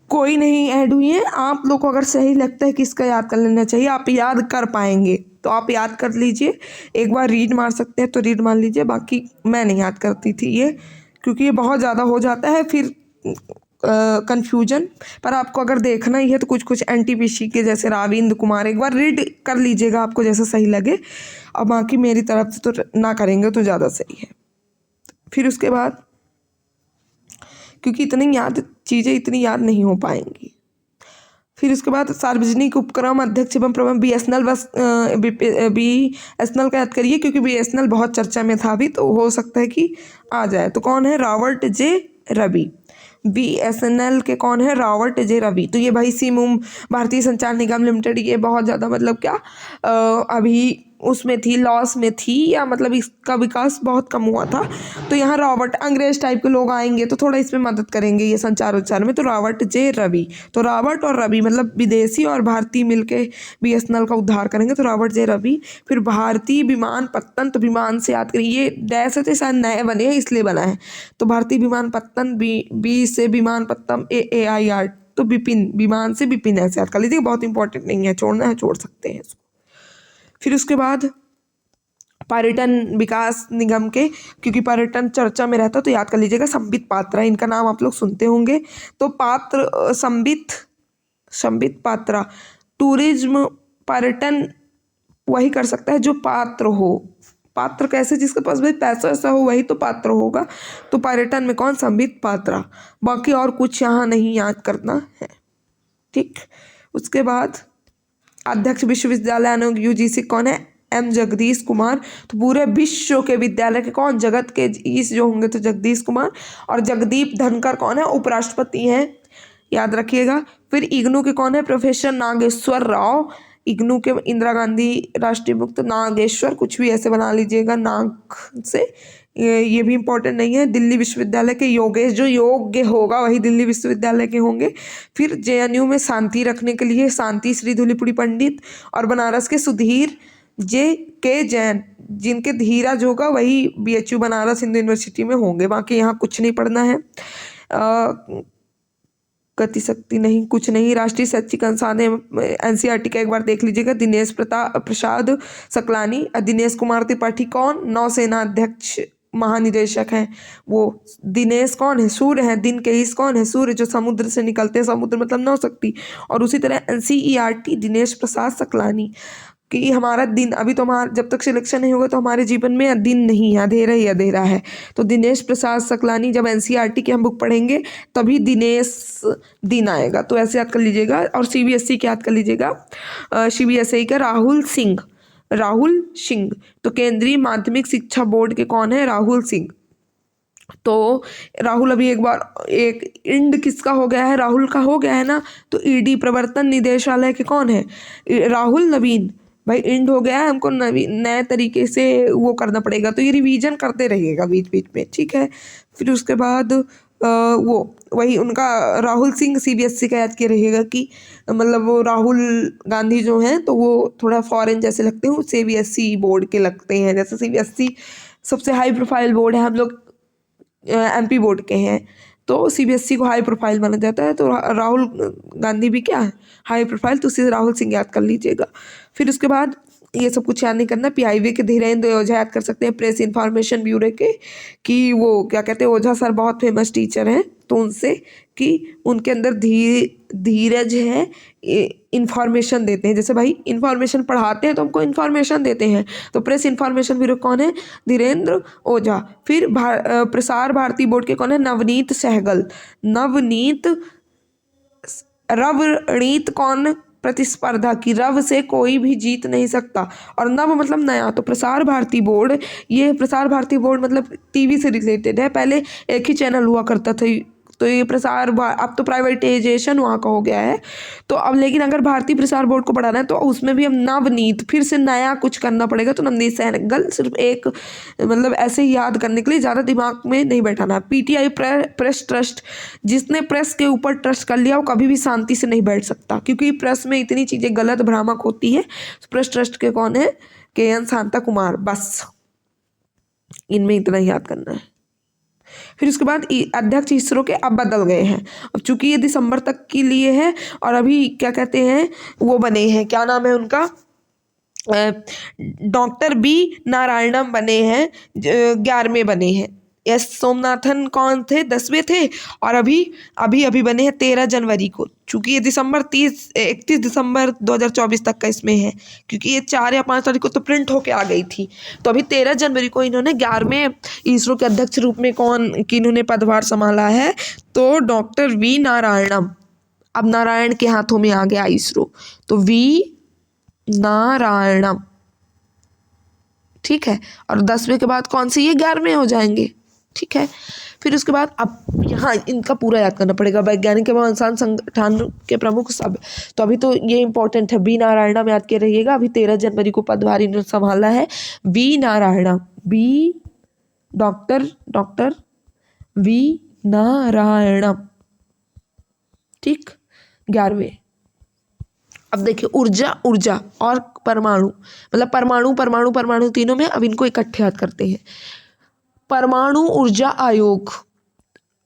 कोई नहीं ऐड हुई है। आप लोग को अगर सही लगता है कि इसका याद कर लेना चाहिए, आप याद कर पाएंगे तो आप याद कर लीजिए, एक बार रीड मार सकते हैं तो रीड मार लीजिए। बाकी मैं नहीं याद करती थी ये, क्योंकि ये बहुत ज़्यादा हो जाता है फिर कन्फ्यूजन। पर आपको अगर देखना ही है तो कुछ एनटीपीसी के जैसे राविंद्र कुमार, एक बार रीड कर लीजिएगा आपको जैसा सही लगे, और बाकी मेरी तरफ से तो ना करेंगे तो ज़्यादा सही है। फिर उसके बाद क्योंकि चीज़ें इतनी याद नहीं हो पाएंगी। फिर उसके बाद सार्वजनिक उपक्रम अध्यक्ष एवं प्रबंधक BSNL का याद करिए, क्योंकि BSNL बहुत चर्चा में था अभी, तो हो सकता है कि आ जाए। तो कौन है, रॉबर्ट जे रवि। BSNL के कौन है, रॉबर्ट जे रवि। तो ये भाई भारतीय संचार निगम लिमिटेड, ये बहुत ज़्यादा मतलब क्या अभी उसमें थी, लॉस में थी, या मतलब इसका विकास बहुत कम हुआ था। तो यहाँ रॉबर्ट, अंग्रेज टाइप के लोग आएंगे तो थोड़ा इसमें मदद करेंगे ये संचार उच्चार में। तो रॉबर्ट जे रवि, तो रॉबर्ट और रवि मतलब विदेशी और भारतीय मिलके BSNL का उद्धार करेंगे, तो रॉबर्ट जे रवि। फिर भारतीय विमानपत्तन, तो विमान से याद करिए, ये डैश से शायद नए बने हैं इसलिए बना है। तो भारतीय विमानपत्तन, बी से विमानपत्तन, AIR, तो विपिन, विमान से विपिन, ऐसे याद कर लीजिए, बहुत इंपॉर्टेंट नहीं है, छोड़ना है छोड़ सकते हैं इसको। फिर उसके बाद पर्यटन विकास निगम के, क्योंकि पर्यटन चर्चा में रहता तो याद कर लीजिएगा, संबित पात्रा, इनका नाम आप लोग सुनते होंगे। तो संबित पात्रा, टूरिज्म पर्यटन वही कर सकता है जो पात्र हो। पात्र कैसे, जिसके पास भाई पैसा ऐसा हो वही तो पात्र होगा। तो पर्यटन में कौन, संबित पात्रा। बाकी और कुछ यहाँ नहीं याद करना है। ठीक, उसके बाद अध्यक्ष विश्वविद्यालय आयोग UGC कौन है, M जगदीश कुमार। तो पूरे विश्व के विद्यालय के कौन, जगत के ईश जो होंगे तो जगदीश कुमार। और जगदीप धनकर कौन है, उपराष्ट्रपति हैं, याद रखिएगा। फिर इग्नू के कौन है, प्रोफेसर नागेश्वर राव। इग्नू के इंदिरा गांधी राष्ट्रीय मुक्त नागेश्वर, कुछ भी ऐसे बना लीजिएगा नाग से, ये भी इंपॉर्टेंट नहीं है। दिल्ली विश्वविद्यालय के योगेश, जो योग्य होगा वही दिल्ली विश्वविद्यालय के होंगे। फिर JNU में शांति रखने के लिए शांति श्री धूलीपुड़ी पंडित। और बनारस के सुधीर JK जैन, जिनके धीरज होगा वही BHU बनारस हिंदू यूनिवर्सिटी में होंगे। बाकी यहाँ कुछ नहीं पढ़ना है, गतिशक्ति नहीं, कुछ नहीं। राष्ट्रीय शैक्षिक संस्थान NCERT का एक बार देख लीजिएगा, दिनेश प्रसाद सकलानी। दिनेश कुमार त्रिपाठी कौन, नौसेना अध्यक्ष महानिदेशक हैं वो। दिनेश कौन है, सूर्य हैं। दिन के ईश कौन है, सूर्य, जो समुद्र से निकलते हैं, समुद्र मतलब नौशक्ति। और उसी तरह NCERT दिनेश प्रसाद सकलानी, कि हमारा दिन, अभी तो हमारा जब तक सिलेक्शन नहीं होगा तो हमारे जीवन में दिन नहीं है, अंधेरा ही अंधेरा है। तो दिनेश प्रसाद सकलानी, जब NCERT की हम बुक पढ़ेंगे तभी दिनेश दिन आएगा, तो ऐसे याद कर लीजिएगा। और CBSE के याद कर लीजिएगा, CBSE का राहुल सिंह, राहुल सिंह। तो केंद्रीय माध्यमिक शिक्षा बोर्ड के कौन है? राहुल सिंह। तो राहुल अभी एक बार एक इंड किसका हो गया है? राहुल का हो गया है ना। तो ईडी प्रवर्तन निदेशालय के कौन है? राहुल नवीन। भाई इंड हो गया है, हमको नवीन नए तरीके से वो करना पड़ेगा, तो ये रिवीजन करते रहिएगा बीच बीच में, ठीक है। फिर उसके बाद वो वही उनका राहुल सिंह सीबीएसई का याद किए रहिएगा कि मतलब वो राहुल गांधी जो हैं तो वो थोड़ा फॉरेन जैसे लगते हैं, सीबीएसई बोर्ड के लगते हैं। जैसे सीबीएसई सबसे हाई प्रोफाइल बोर्ड है, हम लोग एमपी बोर्ड के हैं, तो सीबीएसई को हाई प्रोफाइल माना जाता है। तो राहुल गांधी भी क्या है? हाई प्रोफाइल, तो उसे राहुल सिंह याद कर लीजिएगा। फिर उसके बाद ये सब कुछ याद नहीं करना। पीआईबी के धीरेन्द्र ओझा याद कर सकते हैं, प्रेस इन्फॉर्मेशन ब्यूरो के, कि वो क्या कहते हैं, ओझा सर बहुत फेमस टीचर हैं, तो उनसे कि उनके अंदर धीरज है, इन्फॉर्मेशन देते हैं। जैसे भाई इन्फॉर्मेशन पढ़ाते हैं तो हमको इन्फॉर्मेशन देते हैं, तो प्रेस इन्फॉर्मेशन ब्यूरो कौन है? धीरेन्द्र ओझा। फिर प्रसार भारती बोर्ड के कौन है? नवनीत सहगल। रवनीत कौन? प्रतिस्पर्धा की, रव से कोई भी जीत नहीं सकता, और नव मतलब नया। तो प्रसार भारती बोर्ड, ये प्रसार भारती बोर्ड मतलब टीवी से रिलेटेड है। पहले एक ही चैनल हुआ करता था, तो ये अब तो प्राइवेटाइजेशन वहाँ का हो गया है। तो अब लेकिन अगर भारतीय प्रसार बोर्ड को बढ़ाना है तो उसमें भी हम नवनीत, फिर से नया कुछ करना पड़ेगा। तो नवनीत सहगल सिर्फ एक मतलब ऐसे ही याद करने के लिए, ज़्यादा दिमाग में नहीं बैठाना। पीटीआई प्रेस ट्रस्ट, जिसने प्रेस के ऊपर ट्रस्ट कर लिया वो कभी भी शांति से नहीं बैठ सकता, क्योंकि प्रेस में इतनी चीज़ें गलत भ्रामक होती है। प्रेस ट्रस्ट के कौन है? KN शांता कुमार। बस इनमें इतना ही याद करना है। फिर उसके बाद अध्यक्ष इसरो के अब बदल गए हैं। अब चूंकि ये दिसंबर तक के लिए है, और अभी क्या कहते हैं वो बने हैं, क्या नाम है उनका? डॉक्टर बी नारायणम बने हैं, 11वें बने हैं। एस सोमनाथन कौन थे? 10वें थे। और अभी बने हैं 13 जनवरी को, चूंकि ये 31 दिसंबर 2024 तक का इसमें है, क्योंकि ये 4 या 5 तारीख को तो प्रिंट होके आ गई थी। तो अभी 13 जनवरी को इन्होंने 11वें इसरो के अध्यक्ष रूप में इन्होंने पदभार संभाला है? तो डॉक्टर वी नारायणम। अब नारायण के हाथों में आ गया इसरो, तो वी नारायणम, ठीक है। और 10वें के बाद कौन सी? ये 11वें हो जाएंगे, ठीक है। फिर उसके बाद अब यहाँ इनका पूरा याद करना पड़ेगा, वैज्ञानिक एवं अनुसंधान संगठन के प्रमुख सब। तो अभी तो ये इंपॉर्टेंट है, बी नारायणम याद के रहिएगा। अभी 13 जनवरी को पदभार इन्होंने संभाला है, V Narayanam. B doctor V Narayanam, ठीक, 11वें। अब देखिए ऊर्जा और परमाणु, मतलब परमाणु तीनों में, अब इनको इकट्ठे याद करते हैं। परमाणु ऊर्जा आयोग।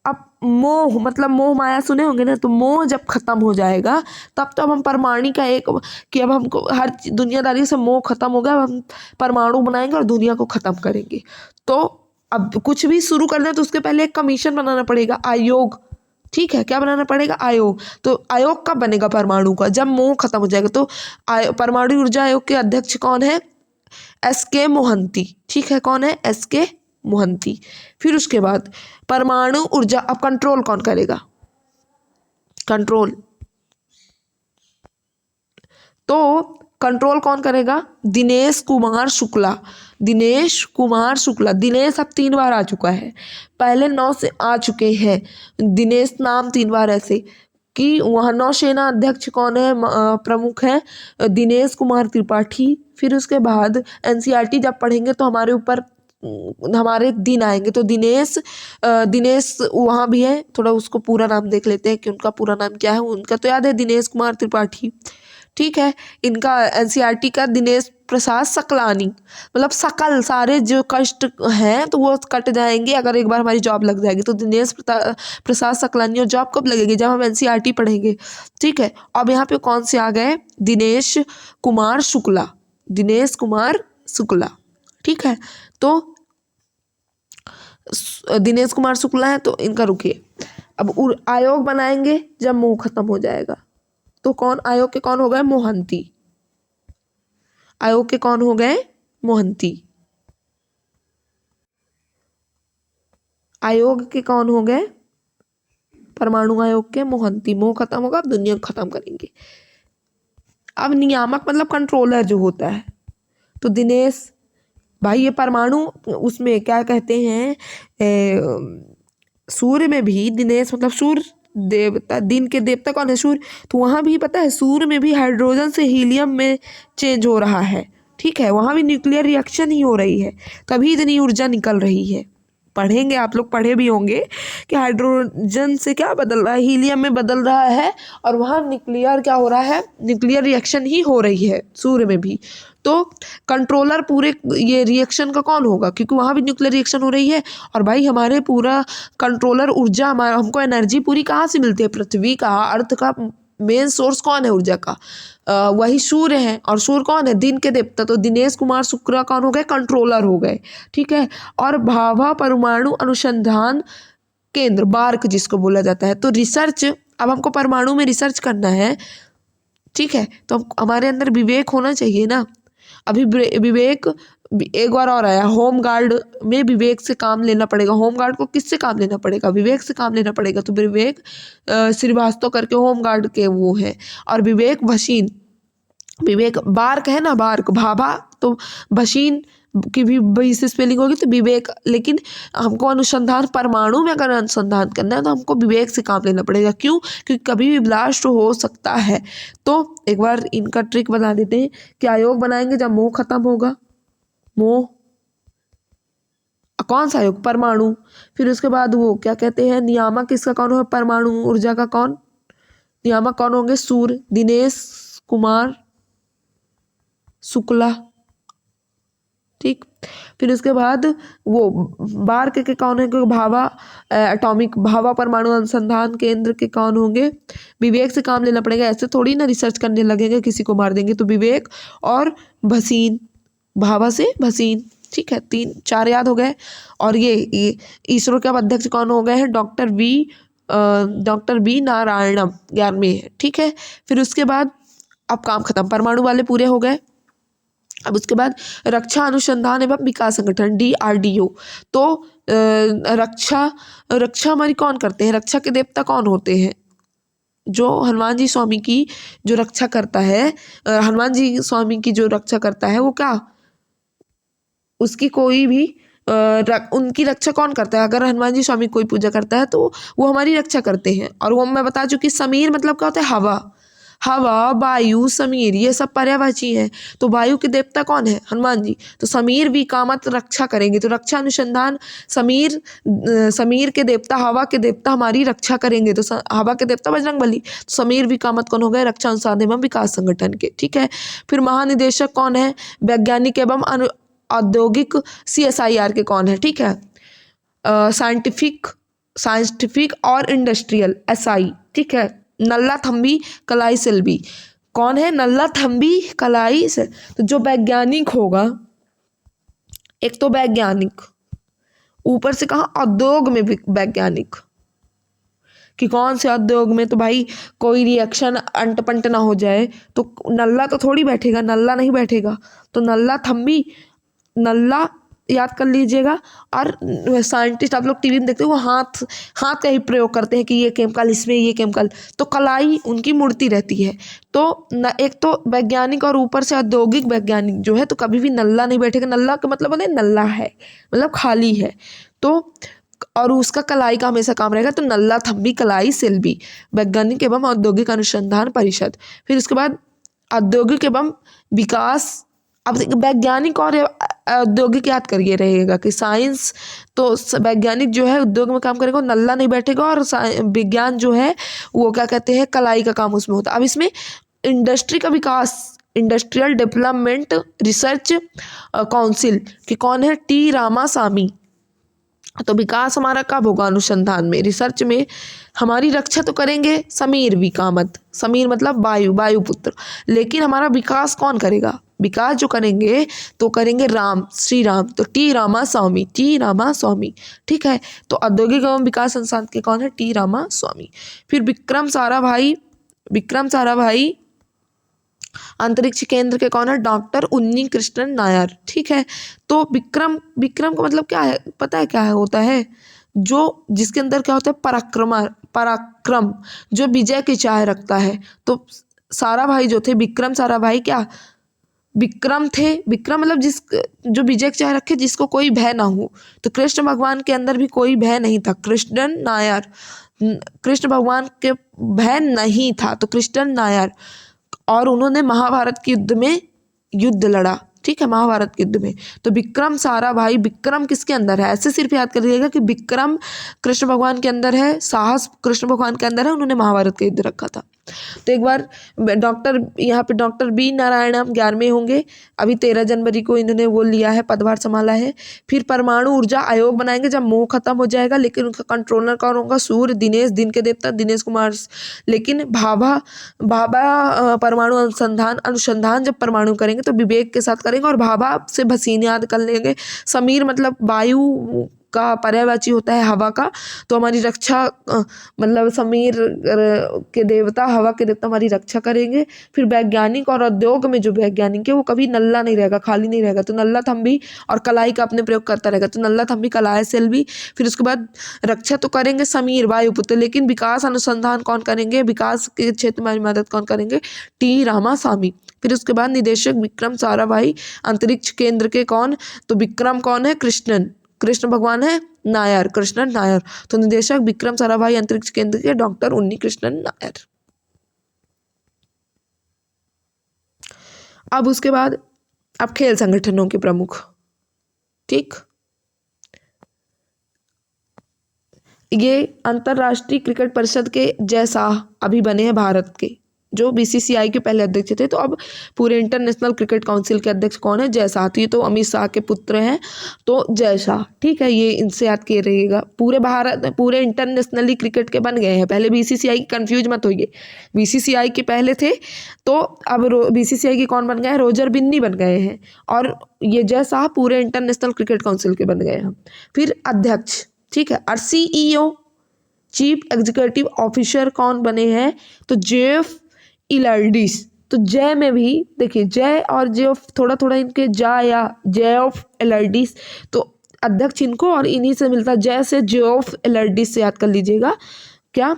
अब मोह, मतलब मोह माया सुने होंगे ना, तो मोह जब खत्म हो जाएगा तब तो अब हम परमाणु का एक, कि अब हमको हर दुनियादारी से मोह खत्म हो गया, अब हम परमाणु बनाएंगे और दुनिया को खत्म करेंगे। तो अब कुछ भी शुरू करना है तो उसके पहले एक कमीशन बनाना पड़ेगा, आयोग, ठीक है। क्या बनाना पड़ेगा? आयोग। तो आयोग कब बनेगा? परमाणु का, जब मोह खत्म हो जाएगा। तो परमाणु ऊर्जा आयोग के अध्यक्ष कौन है? SK मोहंती, ठीक है। कौन है? SK मोहंती। फिर उसके बाद परमाणु ऊर्जा, अब कंट्रोल कौन करेगा? कंट्रोल, तो कंट्रोल कौन करेगा? दिनेश कुमार शुक्ला। दिनेश अब 3 बार आ चुका है, पहले 9 से आ चुके हैं दिनेश नाम 3 बार, ऐसे कि वहाँ नौसेना अध्यक्ष कौन है? प्रमुख है दिनेश कुमार त्रिपाठी। फिर उसके बाद NCERT जब पढ़ेंगे तो हमारे दिन आएंगे, तो दिनेश वहाँ भी है, थोड़ा उसको पूरा नाम देख लेते हैं कि उनका पूरा नाम क्या है। उनका तो याद है, दिनेश कुमार त्रिपाठी, ठीक है। इनका NCERT का दिनेश प्रसाद सकलानी, मतलब सकल सारे जो कष्ट हैं तो वो कट जाएंगे अगर एक बार हमारी जॉब लग जाएगी। तो दिनेश प्रसाद सकलानी। और जॉब कब लगेगी? जब हम NCERT पढ़ेंगे, ठीक है। अब यहाँ पे कौन से आ गए? दिनेश कुमार शुक्ला, ठीक है। तो दिनेश कुमार शुक्ला है, तो इनका रुकिए। अब आयोग बनाएंगे जब मोह खत्म हो जाएगा, तो कौन? आयोग के कौन हो गए? मोहंती। आयोग के कौन हो गए? मोहंती। आयोग के कौन हो गए? परमाणु आयोग के मोहंती। मोह खत्म होगा, अब दुनिया को खत्म करेंगे। अब नियामक मतलब कंट्रोलर जो होता है, तो दिनेश भाई ये परमाणु उसमें क्या कहते हैं, सूर्य में भी दिनेश मतलब सूर्य देवता, दिन के देवता कौन है, सूर्य। तो वहाँ भी पता है सूर्य में भी हाइड्रोजन से हीलियम में चेंज हो रहा है, ठीक है, वहाँ भी न्यूक्लियर रिएक्शन ही हो रही है, तभी इतनी ऊर्जा निकल रही है। पढ़ेंगे, आप लोग पढ़े भी होंगे कि हाइड्रोजन से क्या बदल रहा है, हीलियम में बदल रहा है, और वहाँ न्यूक्लियर क्या हो रहा है, न्यूक्लियर रिएक्शन ही हो रही है सूर्य में भी। तो कंट्रोलर पूरे ये रिएक्शन का कौन होगा, क्योंकि वहाँ भी न्यूक्लियर रिएक्शन हो रही है। और भाई हमारे पूरा कंट्रोलर ऊर्जा, हमारा हमको एनर्जी पूरी कहाँ से मिलती है, पृथ्वी का, अर्थ का मेन सोर्स कौन है ऊर्जा का, वही सूर्य है। और सूर्य कौन है, दिन के देवता। तो दिनेश कुमार शुक्ला कौन हो गए, कंट्रोलर हो गए, ठीक है। और भाभा परमाणु अनुसंधान केंद्र, बार्क जिसको बोला जाता है। तो रिसर्च, अब हमको परमाणु में रिसर्च करना है, ठीक है, तो हम हमारे अंदर विवेक होना चाहिए ना। अभी विवेक एक बार और आया, होम गार्ड में विवेक से काम लेना पड़ेगा। होम गार्ड को किससे काम लेना पड़ेगा, विवेक से काम लेना पड़ेगा। तो विवेक श्रीवास्तव करके होम गार्ड के वो है। और विवेक भसीन, विवेक बार्क है ना, बार्क भाभा, तो भसीन की भी वही से स्पेलिंग होगी, तो विवेक। लेकिन हमको अनुसंधान परमाणु में अगर अनुसंधान करना है तो हमको विवेक से काम लेना पड़ेगा। क्यों, क्योंकि कभी भी ब्लास्ट हो सकता है। तो एक बार इनका ट्रिक बता देते हैं कि आयोग बनाएंगे जब मोह खत्म होगा, मोह कौन सा आयोग, परमाणु। फिर उसके बाद वो क्या कहते हैं, नियामक इसका कौन होगा, परमाणु ऊर्जा का कौन नियामक कौन होंगे, सूर्य, दिनेश कुमार शुक्ला, ठीक। फिर उसके बाद वो बार्क के कौन है, क्योंकि भाभा एटॉमिक, भाभा परमाणु अनुसंधान केंद्र के कौन होंगे, विवेक से काम लेना पड़ेगा। ऐसे थोड़ी ना रिसर्च करने लगेंगे किसी को मार देंगे। तो विवेक और भसीन, भाभा से भसीन, ठीक है, 3-4 याद हो गए। और ये इसरो के अब अध्यक्ष कौन हो गए हैं, डॉक्टर वी नारायणम, 11वें है, ठीक है। फिर उसके बाद अब काम खत्म, परमाणु वाले पूरे हो गए। अब उसके बाद रक्षा अनुसंधान एवं विकास संगठन, DRDO। तो रक्षा हमारी कौन करते हैं, रक्षा के देवता कौन होते हैं, जो हनुमान जी स्वामी की जो रक्षा करता है, हनुमान जी स्वामी की जो रक्षा करता है वो क्या, उसकी कोई भी उनकी रक्षा कौन करता है। अगर हनुमान जी स्वामी कोई पूजा करता है तो वो हमारी रक्षा करते हैं। और वो मैं बता चुकी, समीर मतलब क्या होता है, हवा, हवा, वायु, समीर, ये सब पर्यायवाची हैं। तो वायु के देवता कौन है, हनुमान जी। तो समीर भी कामत रक्षा करेंगे। तो रक्षा अनुसंधान समीर के देवता, हवा के देवता हमारी रक्षा करेंगे। तो हवा के देवता बजरंगबली। तो समीर भी कामत कौन हो गए, रक्षा अनुसंधान एवं विकास संगठन के, ठीक है। फिर महानिदेशक कौन है, वैज्ञानिक एवं औद्योगिक, CSIR के कौन है, ठीक है, साइंटिफिक और इंडस्ट्रियल, SI, ठीक है। नल्ला थम्बी कलाई सेल्वी कौन है, नल्ला थम्बी कलाई से। तो जो वैज्ञानिक होगा, एक तो वैज्ञानिक, ऊपर से कहा उद्योग में वैज्ञानिक, कि कौन से उद्योग में, तो भाई कोई रिएक्शन अंट पंट ना हो जाए। तो नल्ला तो थोड़ी बैठेगा, नल्ला नहीं बैठेगा। तो नल्ला थम्बी, नल्ला याद कर लीजिएगा। और साइंटिस्ट आप लोग टीवी में देखते हो, वो हाथ का ही प्रयोग करते हैं कि ये केमिकल इसमें, ये केमिकल। तो कलाई उनकी मूर्ति रहती है। तो एक तो वैज्ञानिक और ऊपर से औद्योगिक वैज्ञानिक जो है, तो कभी भी नल्ला नहीं बैठेगा। नल्ला का मतलब बोले नल्ला है, मतलब खाली है। तो और उसका कलाई का हमेशा काम रहेगा। तो नल्ला थम्बी कलाई सेल्वी, वैज्ञानिक एवं औद्योगिक अनुसंधान परिषद। फिर उसके बाद औद्योगिक एवं विकास। अब वैज्ञानिक और औद्योगिक याद करिए रहेगा कि साइंस, तो वैज्ञानिक जो है उद्योग में काम करेगा, नल्ला नहीं बैठेगा। और विज्ञान जो है वो क्या कहते हैं, कलाई का काम उसमें होता है। अब इसमें इंडस्ट्री का विकास, इंडस्ट्रियल डेवलपमेंट रिसर्च काउंसिल की कौन है, T रामासामी। तो विकास हमारा कब होगा, अनुसंधान में, रिसर्च में। हमारी रक्षा तो करेंगे समीर भी कामत, समीर मतलब वायुपुत्र। लेकिन हमारा विकास कौन करेगा, विकास जो करेंगे तो करेंगे श्री राम। तो T रामास्वामी, ठीक है। तो औद्योगिक एवं विकास संस्थान के कौन है, T रामास्वामी। फिर विक्रम साराभाई अंतरिक्ष केंद्र के कौन है, डॉक्टर उन्नी कृष्णन नायर, ठीक है। तो विक्रम का मतलब क्या है, पता है क्या है, होता है जो जिसके अंदर क्या होता है, पराक्रम, जो विजय की चाह रखता है। तो साराभाई जो थे, विक्रम साराभाई क्या विक्रम थे, विक्रम मतलब जो विजय के चाह रखे जिसको कोई भय ना हो, तो कृष्ण भगवान के अंदर भी कोई भय नहीं था। कृष्णन नायर, कृष्ण भगवान के भय नहीं था, तो कृष्णन नायर, और उन्होंने महाभारत के युद्ध में युद्ध लड़ा, ठीक है, महाभारत के युद्ध में। तो विक्रम साराभाई, विक्रम किसके अंदर है, ऐसे सिर्फ याद कर लीजिएगा कि विक्रम कृष्ण भगवान के अंदर है, साहस कृष्ण भगवान के अंदर है, उन्होंने महाभारत का युद्ध रखा था। तो एक बार डॉक्टर, यहाँ पे डॉक्टर बी नारायण 11वें होंगे, अभी 13 जनवरी को इन्होंने वो लिया है, पदभार संभाला है। फिर परमाणु ऊर्जा आयोग बनाएंगे जब मोह खत्म हो जाएगा, लेकिन उनका कंट्रोलर कौन होगा, सूर्य दिनेश, दिन के देवता दिनेश कुमार। लेकिन भाभा परमाणु अनुसंधान अनुसंधान जब परमाणु करेंगे तो विवेक के साथ करेंगे, और भाभा से भसीन याद कर लेंगे। समीर मतलब वायु का पर्यायवाची होता है हवा का, तो हमारी रक्षा मतलब समीर के देवता, हवा के देवता हमारी रक्षा करेंगे। फिर वैज्ञानिक और उद्योग में जो वैज्ञानिक है वो कभी नल्ला नहीं रहेगा, खाली नहीं रहेगा, तो नल्ला थम्बी और कलाई का अपने प्रयोग करता रहेगा, तो नल्ला थम्बी कलाई सेल भी। फिर उसके बाद रक्षा तो करेंगे समीर वायुपुत्र, लेकिन विकास अनुसंधान कौन करेंगे, विकास के क्षेत्र में मदद कौन करेंगे, टी रामास्वामी। फिर उसके बाद निदेशक विक्रम साराभाई, अंतरिक्ष केंद्र के कौन, तो विक्रम कौन है, कृष्णन, कृष्ण भगवान है नायर, कृष्णन नायर, तो निदेशक विक्रम साराभाई, अंतरिक्ष केंद्र के डॉक्टर उन्नी कृष्णन नायर। अब उसके बाद अब खेल संगठनों के प्रमुख, ठीक, ये अंतरराष्ट्रीय क्रिकेट परिषद के जय शाह अभी बने हैं भारत के, जो बीसीसीआई के पहले अध्यक्ष थे। तो अब पूरे इंटरनेशनल क्रिकेट काउंसिल के अध्यक्ष कौन है, जय शाह, तो ये तो अमित शाह के पुत्र हैं, तो जय शाह, ठीक है, ये इनसे याद किए रहिएगा। पूरे भारत, पूरे इंटरनेशनली क्रिकेट के बन गए हैं, पहले बीसीसीआई की, कंफ्यूज मत होइए, बीसीसीआई के पहले थे, तो अब बीसीसीआई के कौन बन गए हैं, रोजर बिन्नी बन गए हैं, और ये जय शाह पूरे इंटरनेशनल क्रिकेट काउंसिल के बन गए हैं। फिर अध्यक्ष, ठीक है, और CEO चीफ एग्जीक्यूटिव ऑफिसर कौन बने हैं, तो जेफ इलर्डिस। तो जय में भी देखिए, जय और जेफ थोड़ा थोड़ा इनके जा या जेफ एलर्डिस, तो अध्यक्ष इनको और इन्हीं से मिलता है, जय से जेफ एलर्डिस से याद कर लीजिएगा क्या,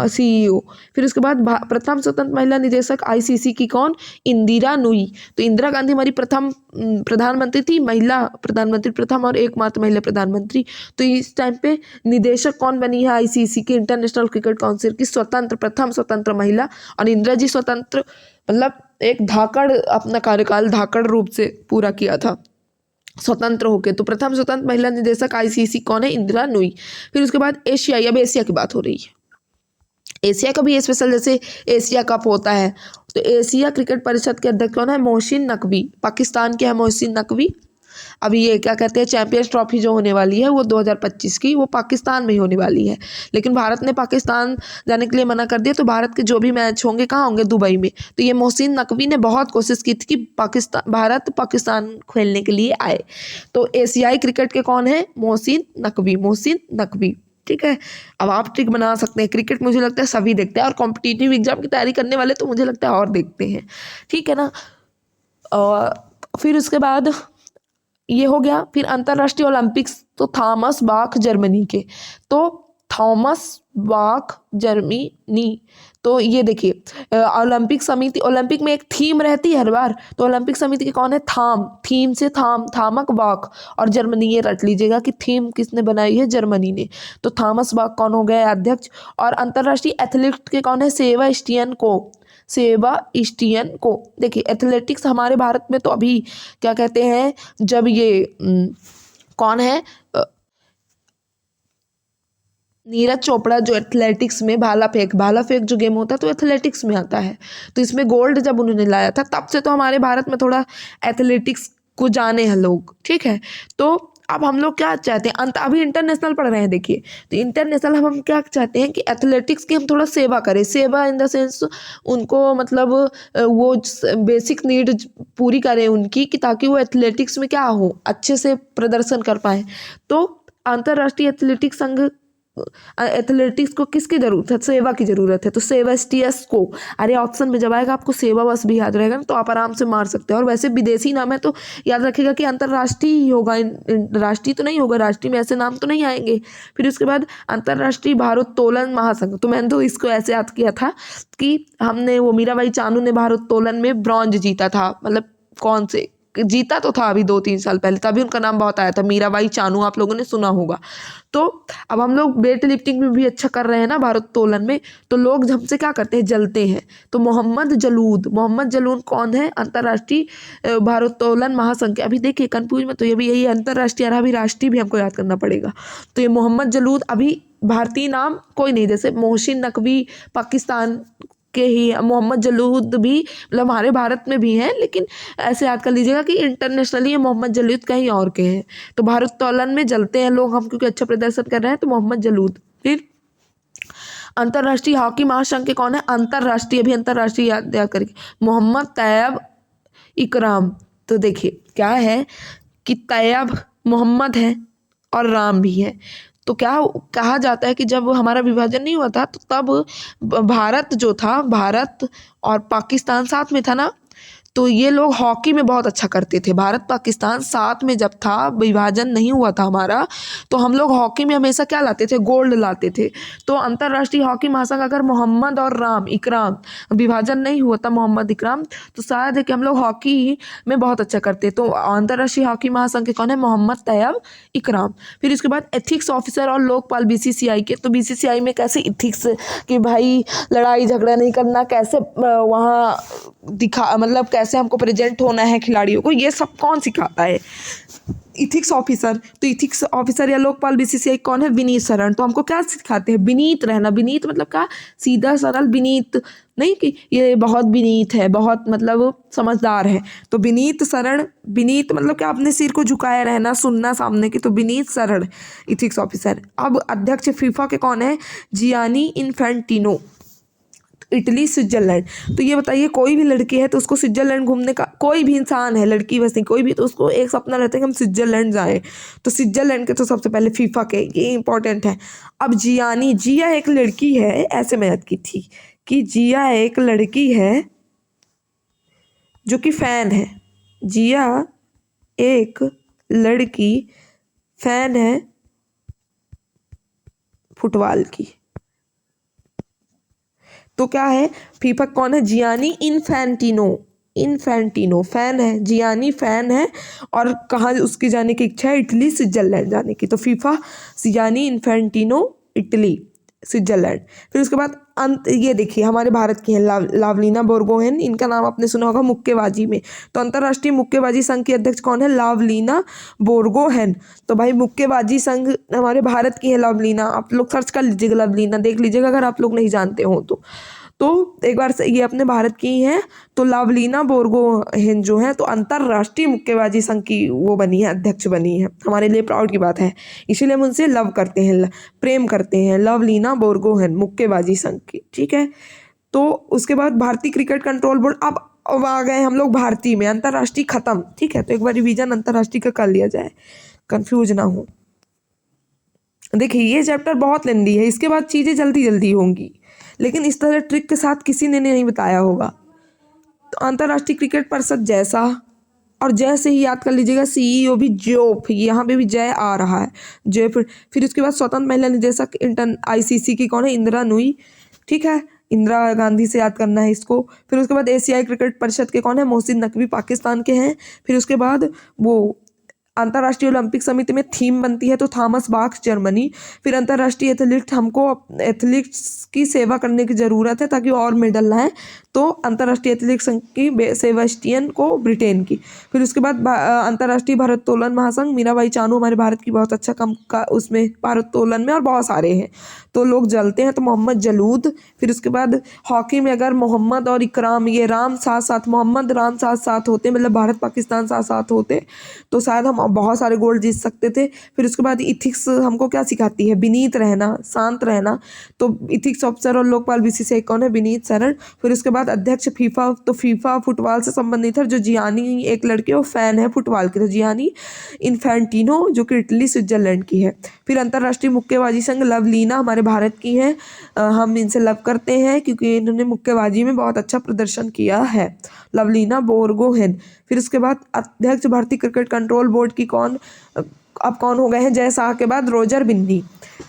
CEO। फिर उसके बाद प्रथम स्वतंत्र महिला निदेशक ICC की कौन, इंदिरा नूई। तो इंदिरा गांधी हमारी प्रथम प्रधानमंत्री थी, महिला प्रधानमंत्री, प्रथम और एकमात्र महिला प्रधानमंत्री। तो इस टाइम पे निदेशक कौन बनी है ICC की, इंटरनेशनल क्रिकेट काउंसिल की, स्वतंत्र, प्रथम स्वतंत्र महिला, और इंदिरा जी स्वतंत्र मतलब एक धाकड़ अपना कार्यकाल धाकड़ रूप से पूरा किया था स्वतंत्र होके। तो प्रथम स्वतंत्र महिला निदेशक ICC कौन है, इंदिरा नूई। फिर उसके बाद एशियाई, अब एशिया की बात हो रही है, एशिया का भी स्पेशल, जैसे एशिया कप होता है, तो एशिया क्रिकेट परिषद के अध्यक्ष कौन है, मोहसिन नकवी, पाकिस्तान के है मोहसिन नकवी। अभी ये क्या कहते हैं, चैंपियंस ट्रॉफी जो होने वाली है वो 2025 की, वो पाकिस्तान में ही होने वाली है, लेकिन भारत ने पाकिस्तान जाने के लिए मना कर दिया, तो भारत के जो भी मैच होंगे कहाँ होंगे, दुबई में। तो ये मोहसिन नकवी ने बहुत कोशिश की थी कि भारत पाकिस्तान खेलने के लिए आए। तो एशियाई क्रिकेट के कौन है, मोहसिन नकवी, मोहसिन नकवी, ठीक है। अब आप ट्रिक बना सकते हैं, क्रिकेट मुझे लगता है सभी देखते हैं, और कॉम्पिटिटिव एग्जाम की तैयारी करने वाले तो मुझे लगता है और देखते हैं, ठीक है ना। और फिर उसके बाद ये हो गया। फिर अंतर्राष्ट्रीय ओलंपिक्स, तो थॉमस बाख जर्मनी के, तो थॉमस बाख जर्मनी, तो ये देखिए ओलंपिक समिति, ओलंपिक में एक थीम रहती है हर बार, तो ओलंपिक समिति के कौन है, थीम से थामक बाख, और जर्मनी, ये रट लीजिएगा कि थीम किसने बनाई है, जर्मनी ने, तो थॉमस बाख कौन हो गया अध्यक्ष। और अंतर्राष्ट्रीय एथलीट के कौन है, सेबा स्टियन को। देखिए एथलेटिक्स हमारे भारत में तो अभी क्या कहते हैं, जब ये कौन है, नीरज चोपड़ा, जो एथलेटिक्स में भाला फेंक जो गेम होता है तो एथलेटिक्स में आता है, तो इसमें गोल्ड जब उन्होंने लाया था तब से तो हमारे भारत में थोड़ा एथलेटिक्स को जाने हैं लोग, ठीक है। तो अब हम लोग क्या चाहते हैं, अभी इंटरनेशनल पढ़ रहे हैं, देखिए तो इंटरनेशनल हम क्या चाहते हैं कि एथलेटिक्स की हम थोड़ा सेवा करें, सेवा इन द सेंस उनको मतलब वो बेसिक नीड पूरी करें उनकी, कि ताकि वो एथलेटिक्स में क्या हो, अच्छे से प्रदर्शन कर पाए। तो अंतर्राष्ट्रीय एथलेटिक्स संघ, एथलेटिक्स को किसकी जरूरत है, सेवा की जरूरत है, तो सेबास्टियस को। अरे ऑप्शन में जब आएगा आपको सेवा बस भी याद रहेगा ना, तो आप आराम से मार सकते हैं। और वैसे विदेशी नाम है तो याद रखिएगा कि अंतर्राष्ट्रीय ही होगा, राष्ट्रीय तो नहीं होगा, राष्ट्रीय में ऐसे नाम तो नहीं आएंगे। फिर उसके बाद अंतर्राष्ट्रीय भारोत्तोलन महासंघ, तो मैंने तो इसको ऐसे याद किया था कि हमने वो मीराबाई चानू ने भारोत्तोलन में ब्रॉन्ज जीता था, मतलब कौन से, जीता तो था अभी 2-3 साल पहले, तभी उनका नाम बहुत आया था, मीराबाई चानू, आप लोगों ने सुना होगा। तो अब हम लोग वेट लिफ्टिंग में भी अच्छा कर रहे हैं ना भारोत्तोलन में, तो लोग हमसे क्या करते हैं, जलते हैं। तो मोहम्मद जलूद कौन है, अंतर्राष्ट्रीय भारोत्तोलन महासंघ के, अभी देखिए कंफ्यूज में, तो ये भी यही अंतर्राष्ट्रीय और अभी राष्ट्रीय भी हमको याद करना पड़ेगा। तो ये मोहम्मद जलूद, अभी भारतीय नाम कोई नहीं, जैसे मोहसिन नकवी पाकिस्तान के ही, मोहम्मद जलूद भी मतलब हमारे भारत में भी हैं, लेकिन ऐसे याद कर लीजिएगा कि इंटरनेशनली ये मोहम्मद जलूद कहीं और के हैं। तो भारोत्तोलन में जलते हैं लोग हम, क्योंकि अच्छा प्रदर्शन कर रहे हैं, तो मोहम्मद जलूद। फिर अंतर्राष्ट्रीय हॉकी महासंघ के कौन है, अंतर्राष्ट्रीय, अभी अंतर्राष्ट्रीय याद करके, मोहम्मद तैयब इकराम। तो देखिए क्या है कि तैयब मोहम्मद है और राम भी है। तो क्या कहा जाता है कि जब हमारा विभाजन नहीं हुआ था, तो तब भारत जो था, भारत और पाकिस्तान साथ में था ना, तो ये लोग हॉकी में बहुत अच्छा करते थे। भारत पाकिस्तान साथ में जब था, विभाजन नहीं हुआ था हमारा, तो हम लोग हॉकी में हमेशा क्या लाते थे, गोल्ड लाते थे। तो अंतर्राष्ट्रीय हॉकी महासंघ, अगर मोहम्मद और राम इकराम, विभाजन नहीं हुआ था मोहम्मद इकराम, तो शायद है कि हम लोग हॉकी में बहुत अच्छा करते। तो अंतर्राष्ट्रीय हॉकी महासंघ के कौन है, मोहम्मद तैयब इकराम। फिर उसके बाद एथिक्स ऑफिसर और लोकपाल बीसीसीआई के, तो बीसीसीआई में कैसे इथिक्स कि भाई लड़ाई झगड़ा नहीं करना, कैसे वहाँ दिखा, मतलब कैसे हमको प्रेजेंट होना है खिलाड़ियों को, ये सब कौन सिखाता है, इथिक्स ऑफिसर। तो इथिक्स ऑफिसर या लोकपाल बीसीसीआई कौन है, विनीत शरण। तो हमको क्या सिखाते हैं, विनीत रहना। विनीत मतलब क्या, सीधा सरल, विनीत नहीं कि ये बहुत विनीत है, बहुत मतलब समझदार है। तो विनीत शरण, विनीत मतलब क्या, अपने सिर को झुकाए रहना, सुनना सामने की, तो विनीत शरण इथिक्स ऑफिसर। अब अध्यक्ष फीफा के कौन है, जियानी इन्फेंटिनो, इटली स्विट्जरलैंड। तो ये बताइए, कोई भी लड़की है तो उसको स्विट्जरलैंड घूमने का, कोई भी इंसान है, लड़की बस नहीं, कोई भी, तो उसको एक सपना रहता है कि हम स्विट्जरलैंड जाएं। तो स्विट्जरलैंड के तो सबसे पहले फीफा के, ये इंपॉर्टेंट है। अब जिया एक लड़की है, ऐसे मैं याद की थी कि जिया एक लड़की है जो कि फैन है, जिया एक लड़की फैन है फुटबॉल की। तो क्या है, फीफा कौन है, जियानी इन्फेंटिनो फैन है, जियानी फैन है, और कहाँ उसकी जाने की इच्छा है, इटली स्विट्जरलैंड जाने की। तो FIFA Gianni Infantino, Italy Switzerland. फिर उसके बाद ये देखिए हमारे भारत की हैं लावलीना बोरगोहेन, इनका नाम आपने सुना होगा मुक्केबाजी में। तो अंतर्राष्ट्रीय मुक्केबाजी संघ की अध्यक्ष कौन है, लावलीना बोरगोहेन। तो भाई मुक्केबाजी संघ हमारे भारत की है लावलीना, आप लोग सर्च कर लीजिएगा, लावलीना देख लीजिएगा अगर आप लोग नहीं जानते हो तो एक बार से ये अपने भारत की ही हैं। तो लावलीना बोरगोहेन जो है, तो अंतर्राष्ट्रीय मुक्केबाजी संघ की वो बनी है, अध्यक्ष बनी है, हमारे लिए प्राउड की बात है, इसीलिए हम उनसे लव करते हैं, प्रेम करते हैं, लावलीना बोरगोहेन मुक्केबाजी संघ की, ठीक है। तो उसके बाद भारतीय क्रिकेट कंट्रोल बोर्ड, अब आ गए हम लोग भारतीय में, अंतर्राष्ट्रीय खत्म, ठीक है। तो एक बार रिवीजन अंतर्राष्ट्रीय का कर लिया जाए, कंफ्यूज ना हो। देखिए ये चैप्टर बहुत लेंदी है, इसके बाद चीज़ें जल्दी जल्दी होंगी, लेकिन इस तरह ट्रिक के साथ किसी ने नहीं बताया होगा। तो अंतर्राष्ट्रीय क्रिकेट परिषद जैसा, और जैसे ही याद कर लीजिएगा, सीईओ भी जोफ, यहाँ पे भी जय आ रहा है, जय। फिर उसके बाद स्वतंत्र महिला निदेशक आईसीसी की कौन है, इंदिरा नूई, ठीक है, इंदिरा गांधी से याद करना है इसको। फिर उसके बाद एशियाई क्रिकेट परिषद के कौन है, मोहसिन नकवी पाकिस्तान के हैं। फिर उसके बाद वो अंतर्राष्ट्रीय ओलंपिक समिति में थीम बनती है, तो थॉमस बाख जर्मनी। फिर अंतर्राष्ट्रीय एथलीट, हमको एथलीट्स की सेवा करने की ज़रूरत है ताकि और मेडल लाएं, तो अंतर्राष्ट्रीय एथलीट संघ की सेबेस्टियन को, ब्रिटेन की। फिर उसके बाद अंतर्राष्ट्रीय भारोत्तोलन महासंघ, मीराबाई चानू हमारे भारत की बहुत अच्छा कम का उसमें भारोत्तोलन में, और बहुत सारे हैं तो लोग जलते हैं, तो मोहम्मद जलूद। फिर उसके बाद हॉकी में अगर मोहम्मद और इकराम, ये राम साथ साथ, मोहम्मद राम साथ साथ होते, मतलब भारत पाकिस्तान साथ साथ होते, तो शायद हम बहुत सारे गोल्ड जीत सकते थे। फिर उसके बाद इथिक्स हमको क्या सिखाती है, विनीत रहना, शांत रहना। तो इथिक्स ऑफिसर और लोकपाल बीसीसीआई कौन है, विनीत शरण। फिर उसके बाद अध्यक्ष फीफा, तो फीफा फुटबॉल से संबंधित है, जो जियानी एक लड़की वो फैन है फुटबॉल की, तो जियानी इन्फेंटिनो जो कि इटली स्विट्जरलैंड की है। फिर अंतर्राष्ट्रीय मुक्केबाजी संघ, लवलीना हमारे भारत की है, हम इनसे लव करते हैं क्योंकि इन्होंने मुक्केबाजी में बहुत अच्छा प्रदर्शन किया है, लवलीना बोरगोहेन। फिर उसके बाद अध्यक्ष भारतीय क्रिकेट कंट्रोल बोर्ड की कौन, अब कौन हो गए हैं, जय शाह के बाद रोजर बिन्नी।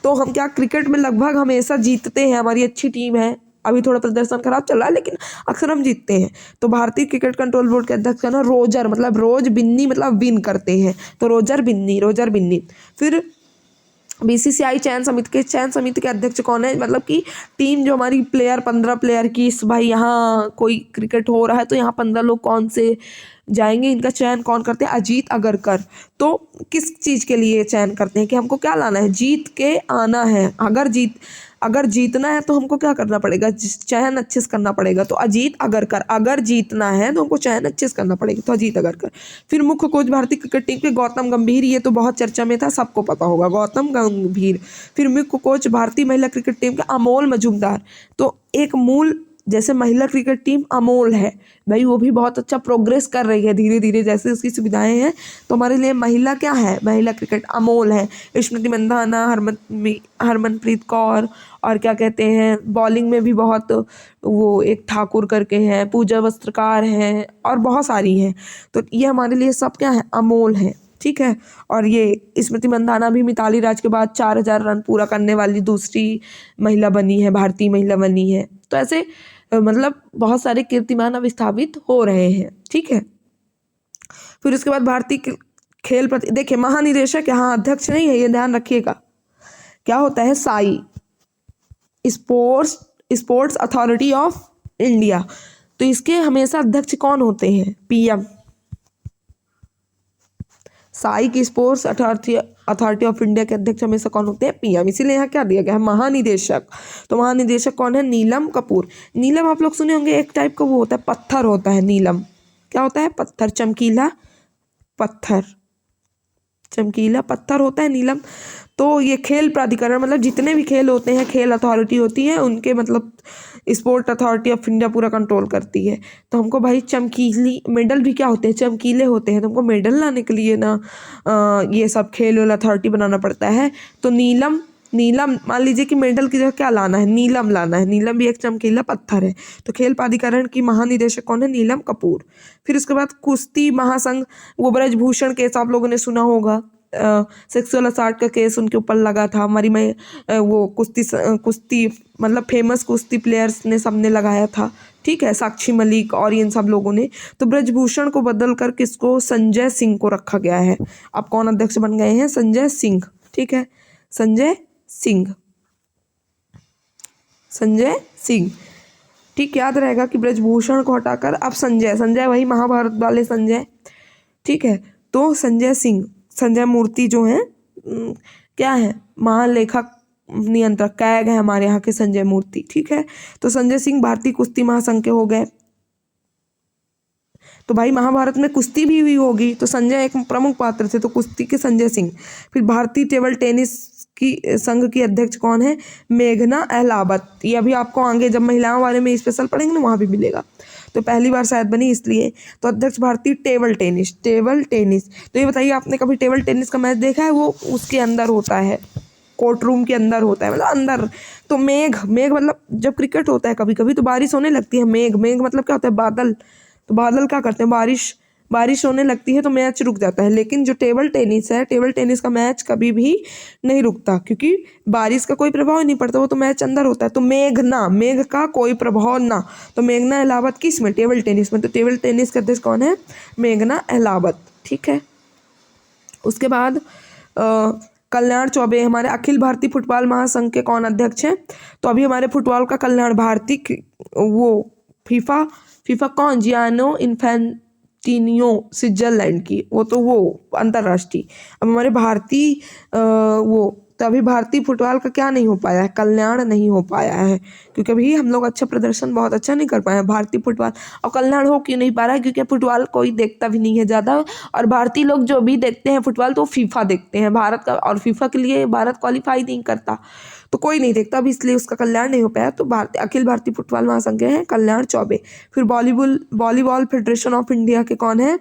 तो हम क्या क्रिकेट में लगभग हमेशा जीतते हैं, हमारी अच्छी टीम है, अभी थोड़ा प्रदर्शन खराब चल रहा है लेकिन अक्सर हम जीतते हैं। तो भारतीय क्रिकेट कंट्रोल बोर्ड के अध्यक्ष का ना रोजर, मतलब रोज बिन्नी मतलब विन करते हैं, तो रोजर बिन्नी। फिर बीसीसीआई चयन समिति के अध्यक्ष कौन है, मतलब कि टीम जो हमारी प्लेयर 15 प्लेयर की, इस भाई यहाँ कोई क्रिकेट हो रहा है तो यहाँ 15 लोग कौन से जाएंगे, इनका चयन कौन करते हैं, अजीत अगरकर। तो किस चीज़ के लिए चयन करते हैं कि हमको क्या लाना है, जीत के आना है। अगर जीतना है तो हमको क्या करना पड़ेगा, चयन अच्छे से करना पड़ेगा। तो अजीत अगरकर, अगर जीतना है तो हमको चयन अच्छे से करना पड़ेगा, तो अजीत अगरकर। फिर मुख्य कोच भारतीय क्रिकेट टीम के गौतम गंभीर, ये तो बहुत चर्चा में था, सबको पता होगा, गौतम गंभीर। फिर मुख्य कोच भारतीय महिला क्रिकेट टीम के अमोल मजूमदार। तो एक मूल, जैसे महिला क्रिकेट टीम अमोल है भाई, वो भी बहुत अच्छा प्रोग्रेस कर रही है धीरे धीरे, जैसे उसकी सुविधाएं हैं। तो हमारे लिए महिला क्या है, महिला क्रिकेट अमोल है। स्मृति मंधाना, हरमनप्रीत कौर, और क्या कहते हैं, बॉलिंग में भी बहुत, वो एक ठाकुर करके हैं, पूजा वस्त्रकार हैं, और बहुत सारी हैं। तो ये हमारे लिए सब क्या है, अमोल है, ठीक है। और ये स्मृति मंधाना भी मिताली राज के बाद 4000 रन पूरा करने वाली दूसरी महिला बनी है, भारतीय महिला बनी है। तो ऐसे मतलब बहुत सारे कीर्तिमान अब स्थापित हो रहे हैं, ठीक है। फिर उसके बाद भारतीय खेल प्रति, देखिए महानिदेशक यहाँ अध्यक्ष नहीं है, ये ध्यान रखिएगा। क्या होता है, Sai, sports authority of India. तो इसके हमेशा अध्यक्ष कौन होते हैं, पीएम। साई की स्पोर्ट्स अथॉरिटी ऑफ इंडिया के अध्यक्ष हमेशा कौन होते हैं, पीएम। इसीलिए यहाँ क्या दिया गया है, महानिदेशक। तो महानिदेशक कौन है, नीलम कपूर। नीलम आप लोग सुने होंगे, एक टाइप का वो होता है, पत्थर होता है नीलम। क्या होता है, पत्थर, चमकीला पत्थर होता है नीलम। तो ये खेल प्राधिकरण, मतलब जितने भी खेल होते हैं, खेल अथॉरिटी होती है, उनके मतलब स्पोर्ट अथॉरिटी ऑफ इंडिया पूरा कंट्रोल करती है। तो हमको भाई चमकीली मेडल भी क्या होते हैं, चमकीले होते हैं। तो हमको मेडल लाने के लिए ना ये सब खेल अथॉरिटी बनाना पड़ता है। तो नीलम मान लीजिए कि मेडल की जगह क्या लाना है, नीलम लाना है। नीलम भी एक चमकीला पत्थर है। तो खेल प्राधिकरण की महानिदेशक कौन है, नीलम कपूर। फिर उसके बाद कुश्ती महासंघ, वो ब्रजभूषण केस आप लोगों ने सुना होगा, सेक्सुअल असाल्ट का केस उनके ऊपर लगा था। हमारी वो कुश्ती मतलब फेमस कुश्ती प्लेयर्स ने सबने लगाया था, ठीक है, साक्षी मलिक और इन सब लोगों ने। तो ब्रजभूषण को बदल कर किसको, संजय सिंह को रखा गया है। अब कौन अध्यक्ष बन गए हैं, संजय सिंह, ठीक है, संजय सिंह, ठीक, याद रहेगा कि ब्रजभूषण को हटाकर अब संजय वही महाभारत वाले संजय, ठीक है। तो संजय मूर्ति जो हैं, क्या है, महालेखक नियंत्रक कैग है हमारे यहाँ के संजय मूर्ति, ठीक है। तो संजय सिंह भारतीय कुश्ती महासंघ के हो गए। तो भाई महाभारत में कुश्ती भी हुई होगी, तो संजय एक प्रमुख पात्र थे, तो कुश्ती के संजय सिंह। फिर भारतीय टेबल टेनिस की संघ की अध्यक्ष कौन है, मेघना अहलावत। ये अभी आपको आगे जब महिलाओं बारे में स्पेशल पढ़ेंगे ना, वहाँ भी मिलेगा। तो पहली बार शायद बनी इसलिए। तो अध्यक्ष भारतीय टेबल टेनिस। तो ये बताइए, आपने कभी टेबल टेनिस का मैच देखा है, वो उसके अंदर होता है, कोर्ट रूम के अंदर होता है, मतलब अंदर। तो मेघ मतलब जब क्रिकेट होता है कभी कभी तो बारिश होने लगती है, मेघ मतलब क्या होता है, बादल। तो बादल क्या करते हैं, बारिश होने लगती है तो मैच रुक जाता है। लेकिन जो टेबल टेनिस का मैच कभी भी नहीं रुकता, क्योंकि बारिश का कोई प्रभाव नहीं पड़ता, वो तो मैच अंदर होता है। तो मेघ का कोई प्रभाव ना, तो मेघना अहलावत किस में, टेबल टेनिस में। तो टेबल टेनिस के अध्यक्ष कौन है, मेघना अहलावत, ठीक है। उसके बाद कल्याण चौबे, हमारे अखिल भारतीय फुटबॉल महासंघ के कौन अध्यक्ष हैं। तो अभी हमारे फुटबॉल का कल्याण भारतीय वो फीफा कौन, जियानो इन्फेंटिनो, स्विट्जरलैंड की, वो अंतर्राष्ट्रीय। अब हमारे भारतीय तो अभी भारतीय फुटबॉल का क्या नहीं हो पाया है, कल्याण नहीं हो पाया है, क्योंकि अभी हम लोग अच्छा प्रदर्शन बहुत अच्छा नहीं कर पाए हैं भारतीय फुटबॉल। और कल्याण हो क्यों नहीं पा रहा है, क्योंकि फुटबॉल कोई देखता भी नहीं है ज़्यादा। और भारतीय लोग जो भी देखते हैं फुटबॉल, तो फीफा देखते हैं भारत का, और फीफा के लिए भारत क्वालिफाई नहीं करता, तो कोई नहीं देखता अभी, इसलिए उसका कल्याण नहीं हो पाया। तो अखिल भारतीय फुटबॉल महासंघ के हैं कल्याण चौबे। फिर वॉलीबॉल फेडरेशन ऑफ इंडिया के कौन है,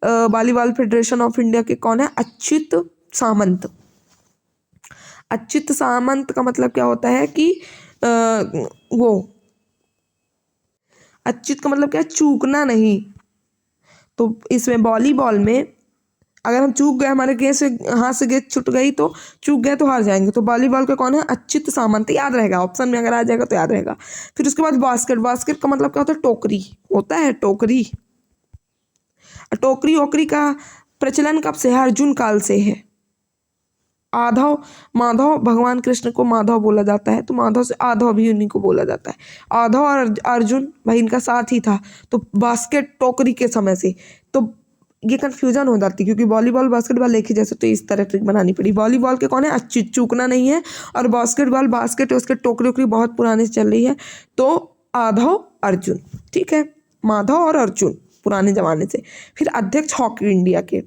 वॉलीबॉल फेडरेशन ऑफ इंडिया के कौन है, अच्युत सामंत। अच्युत सामंत का मतलब क्या होता है कि अच्युत का मतलब क्या है, चूकना नहीं। तो इसमें वॉलीबॉल में अगर हम चूक गए, हमारे गेंद से हाथ से गेंद छूट गई तो चूक गए तो हार जाएंगे। तो वॉलीबॉल के कौन है? अच्युत सामंत। याद रहेगा, ऑप्शन में अगर आ जाएगा तो याद रहेगा। फिर उसके बाद बास्केट। बास्केट का मतलब क्या होता है? टोकरी होता है, टोकरी। टोकरी ओकरी का प्रचलन कब से है? अर्जुन काल से है। आधव माधव, भगवान कृष्ण को माधव बोला जाता है, तो माधव से आधव भी उन्हीं को बोला जाता है। आधव और अर्जुन भाई इनका साथ ही था, तो बास्केट टोकरी के समय से। तो ये कंफ्यूजन हो जाती है क्योंकि वॉलीबॉल बास्केटबॉल एक ही जैसे, तो इस तरह ट्रिक बनानी पड़ी। वॉलीबॉल के कौन है? अच्युत, चूकना नहीं है। और बास्केटबॉल बास्केट उसके टोकरी ओकरी बहुत पुराने से चल रही है, तो आधव अर्जुन। ठीक है, माधव और अर्जुन पुराने जमाने से। फिर अध्यक्ष हॉकी इंडिया के